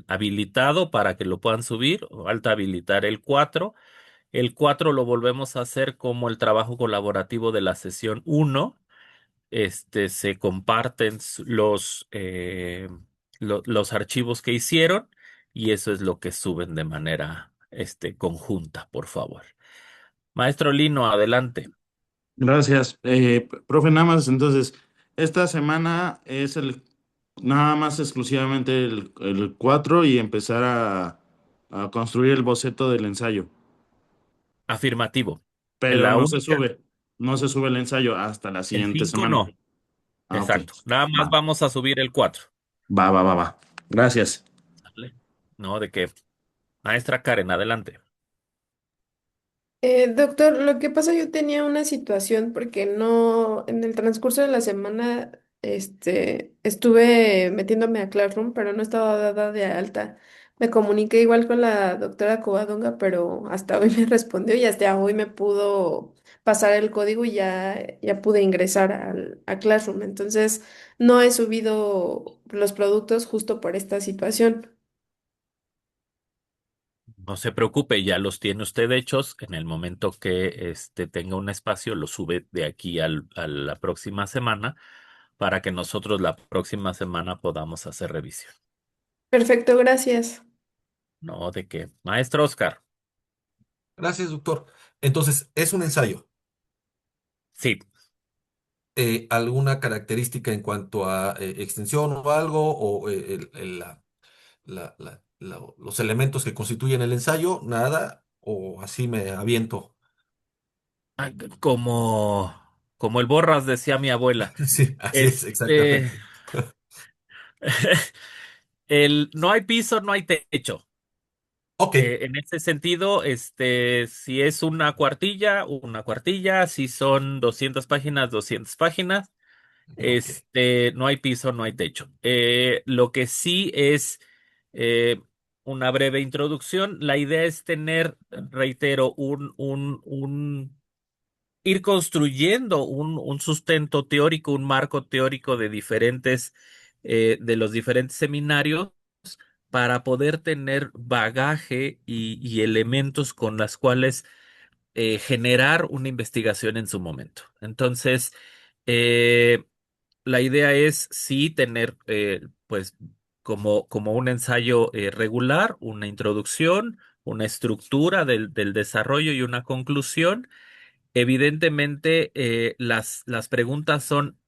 habilitado para que lo puedan subir. Falta habilitar el 4. El 4 lo volvemos a hacer como el trabajo colaborativo de la sesión 1. Se comparten los archivos que hicieron y eso es lo que suben de manera conjunta, por favor. Maestro Lino, adelante. Gracias. Profe, nada más, entonces, esta semana es nada más exclusivamente el 4 y empezar a construir el boceto del ensayo. Afirmativo. Pero La única, no se sube el ensayo hasta la el siguiente 5 semana. no. Ah, ok. Exacto. Nada más Va, vamos a subir el 4. va. Gracias. ¿Sale? No, de qué. Maestra Karen, adelante. Doctor, lo que pasa, yo tenía una situación porque no, en el transcurso de la semana, estuve metiéndome a Classroom, pero no estaba dada de alta. Me comuniqué igual con la doctora Covadonga, pero hasta hoy me respondió y hasta hoy me pudo pasar el código y ya pude ingresar a Classroom. Entonces, no he subido los productos justo por esta situación. No se preocupe, ya los tiene usted hechos. En el momento que tenga un espacio, los sube de aquí a la próxima semana para que nosotros la próxima semana podamos hacer revisión. Perfecto, gracias. No, de qué. Maestro Oscar, Gracias, doctor. Entonces, es un ensayo. sí. ¿Alguna característica en cuanto a extensión o algo? ¿O los elementos que constituyen el ensayo? ¿Nada? ¿O así me aviento? Ah, como el Borras decía mi abuela. Sí, así es, Este, exactamente. no hay piso, no hay techo. Ok, En ese sentido, si es una cuartilla, si son 200 páginas, 200 páginas. ok. No hay piso, no hay techo. Lo que sí es eh, una breve introducción. La idea es tener, reitero, ir construyendo un sustento teórico, un marco teórico de los diferentes seminarios para poder tener bagaje y elementos con las cuales generar una investigación en su momento. Entonces, eh, la idea es sí tener, pues, como un ensayo regular, una introducción, una estructura del desarrollo y una conclusión. Evidentemente, las preguntas son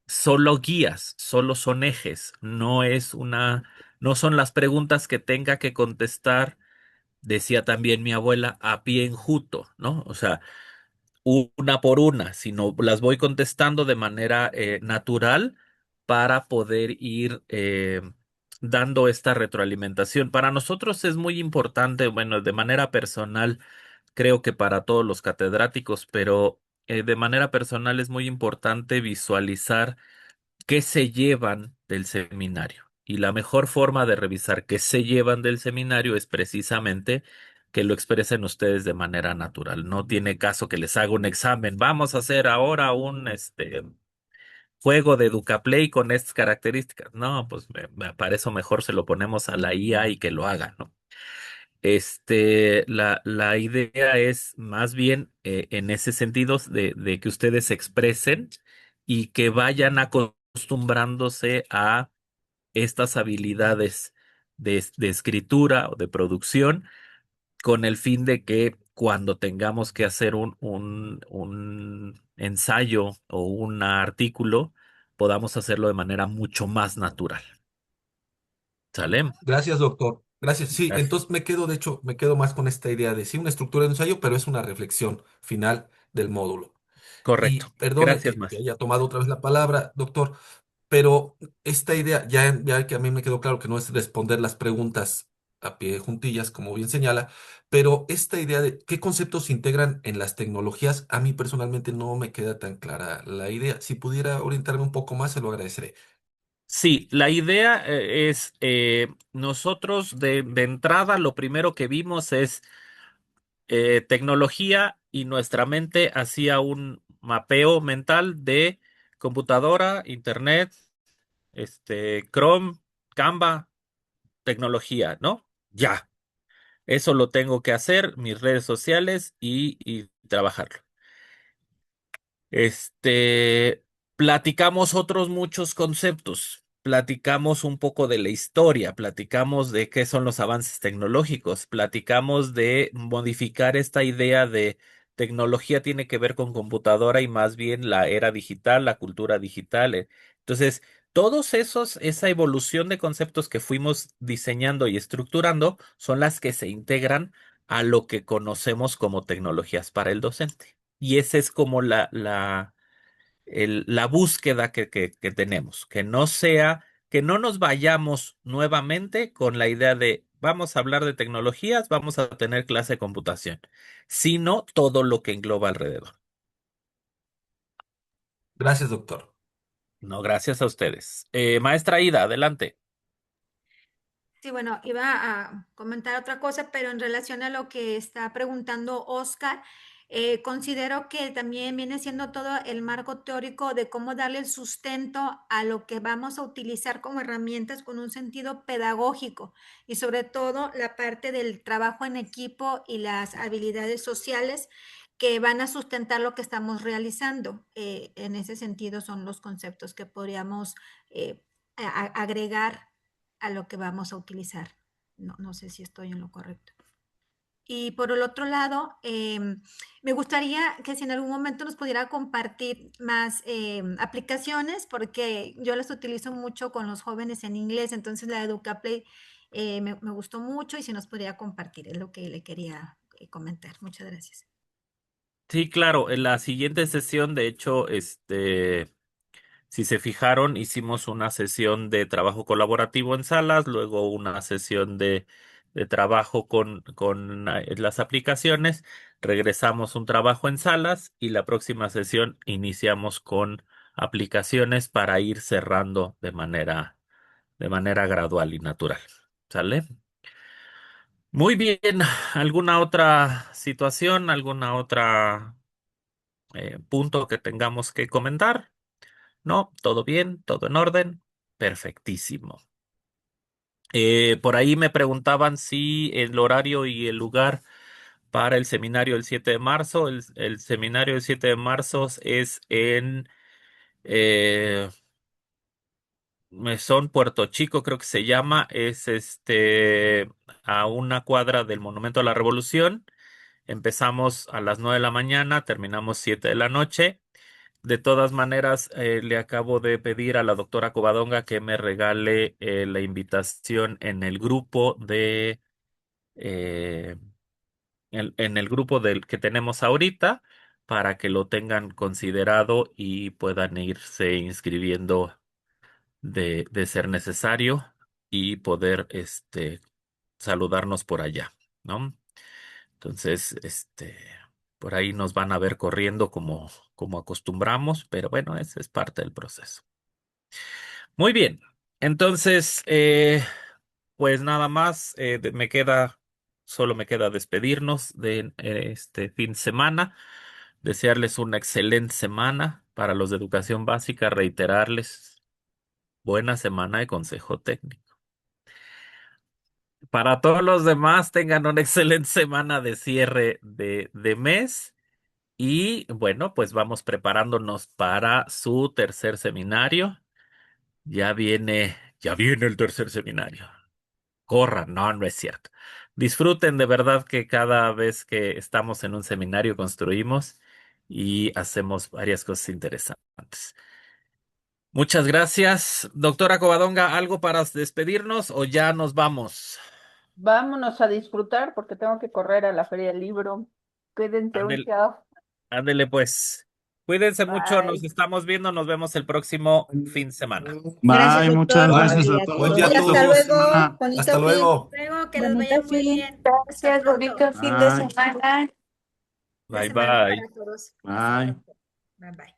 solo guías, solo son ejes, no son las preguntas que tenga que contestar, decía también mi abuela, a pie enjuto, ¿no? O sea, una por una, sino las voy contestando de manera natural para poder ir dando esta retroalimentación. Para nosotros es muy importante, bueno, de manera personal, creo que para todos los catedráticos, pero de manera personal es muy importante visualizar qué se llevan del seminario. Y la mejor forma de revisar qué se llevan del seminario es precisamente que lo expresen ustedes de manera natural. No tiene caso que les haga un examen. Vamos a hacer ahora un juego de Educaplay con estas características. No, pues para eso mejor se lo ponemos a la IA y que lo haga, ¿no? La idea es más bien en ese sentido de que ustedes expresen y que vayan acostumbrándose a estas habilidades de escritura o de producción con el fin de que cuando tengamos que hacer un ensayo o un artículo, podamos hacerlo de manera mucho más natural. ¿Sale? Gracias, doctor. Gracias. Sí, Gracias. entonces me quedo, de hecho, me quedo más con esta idea de sí, una estructura de ensayo, pero es una reflexión final del módulo. Y Correcto. perdone Gracias que más. haya tomado otra vez la palabra, doctor, pero esta idea, ya que a mí me quedó claro que no es responder las preguntas a pie juntillas, como bien señala, pero esta idea de qué conceptos se integran en las tecnologías, a mí personalmente no me queda tan clara la idea. Si pudiera orientarme un poco más, se lo agradeceré. Sí, la idea es, nosotros de entrada lo primero que vimos es tecnología y nuestra mente hacía un mapeo mental de computadora, internet, Chrome, Canva, tecnología, ¿no? Ya, eso lo tengo que hacer, mis redes sociales y trabajarlo. Este, platicamos otros muchos conceptos, platicamos un poco de la historia, platicamos de qué son los avances tecnológicos, platicamos de modificar esta idea de tecnología tiene que ver con computadora y más bien la era digital, la cultura digital. Entonces, esa evolución de conceptos que fuimos diseñando y estructurando son las que se integran a lo que conocemos como tecnologías para el docente. Y esa es como la búsqueda que tenemos, que no nos vayamos nuevamente con la idea de vamos a hablar de tecnologías, vamos a tener clase de computación, sino todo lo que engloba alrededor. Gracias, doctor. No, gracias a ustedes. Maestra Ida, adelante. Sí, bueno, iba a comentar otra cosa, pero en relación a lo que está preguntando Oscar, considero que también viene siendo todo el marco teórico de cómo darle el sustento a lo que vamos a utilizar como herramientas con un sentido pedagógico y sobre todo la parte del trabajo en equipo y las habilidades sociales que van a sustentar lo que estamos realizando. En ese sentido son los conceptos que podríamos agregar a lo que vamos a utilizar. No sé si estoy en lo correcto. Y por el otro lado, me gustaría que si en algún momento nos pudiera compartir más aplicaciones, porque yo las utilizo mucho con los jóvenes en inglés, entonces la EducaPlay me gustó mucho y si nos podría compartir, es lo que le quería comentar. Muchas gracias. Sí, claro, en la siguiente sesión, de hecho, si se fijaron, hicimos una sesión de trabajo colaborativo en salas, luego una sesión de trabajo con las aplicaciones, regresamos un trabajo en salas y la próxima sesión iniciamos con aplicaciones para ir cerrando de manera gradual y natural. ¿Sale? Muy bien. ¿Alguna otra situación, alguna otra punto que tengamos que comentar? No, todo bien, todo en orden. Perfectísimo. Por ahí me preguntaban si el horario y el lugar para el seminario del 7 de marzo. El seminario del 7 de marzo es en eh, Mesón Puerto Chico, creo que se llama. Es a una cuadra del Monumento a la Revolución. Empezamos a las 9 de la mañana, terminamos 7 de la noche. De todas maneras, le acabo de pedir a la doctora Covadonga que me regale la invitación en el grupo eh, en el grupo del que tenemos ahorita para que lo tengan considerado y puedan irse inscribiendo de ser necesario y poder saludarnos por allá, ¿no? Entonces, por ahí nos van a ver corriendo como acostumbramos, pero bueno, ese es parte del proceso. Muy bien. Entonces, pues nada más, solo me queda despedirnos de este fin de semana, desearles una excelente semana para los de educación básica, reiterarles buena semana de consejo técnico. Para todos los demás, tengan una excelente semana de cierre de mes Y bueno, pues vamos preparándonos para su tercer seminario. Ya viene el tercer seminario. Corran, no, no es cierto. Disfruten de verdad que cada vez que estamos en un seminario construimos y hacemos varias cosas interesantes. Muchas gracias. Doctora Covadonga, ¿algo para despedirnos o ya nos vamos? Vámonos a disfrutar porque tengo que correr a la Feria del Libro. Cuídense, un Ándele, chao. ándele pues. Cuídense mucho, nos Bye. estamos viendo, nos vemos el próximo fin de semana. Gracias, Bye, muchas doctor. gracias a Bye a Buen día a Y todos. hasta todos. luego. Hasta Bonito fin. luego. Luego, que les Bonito vaya muy fin. bien. Hasta Gracias, pronto. bonito fin de Bye, semana. De Bye semana bye. para todos. Hasta bye. pronto. Bye bye.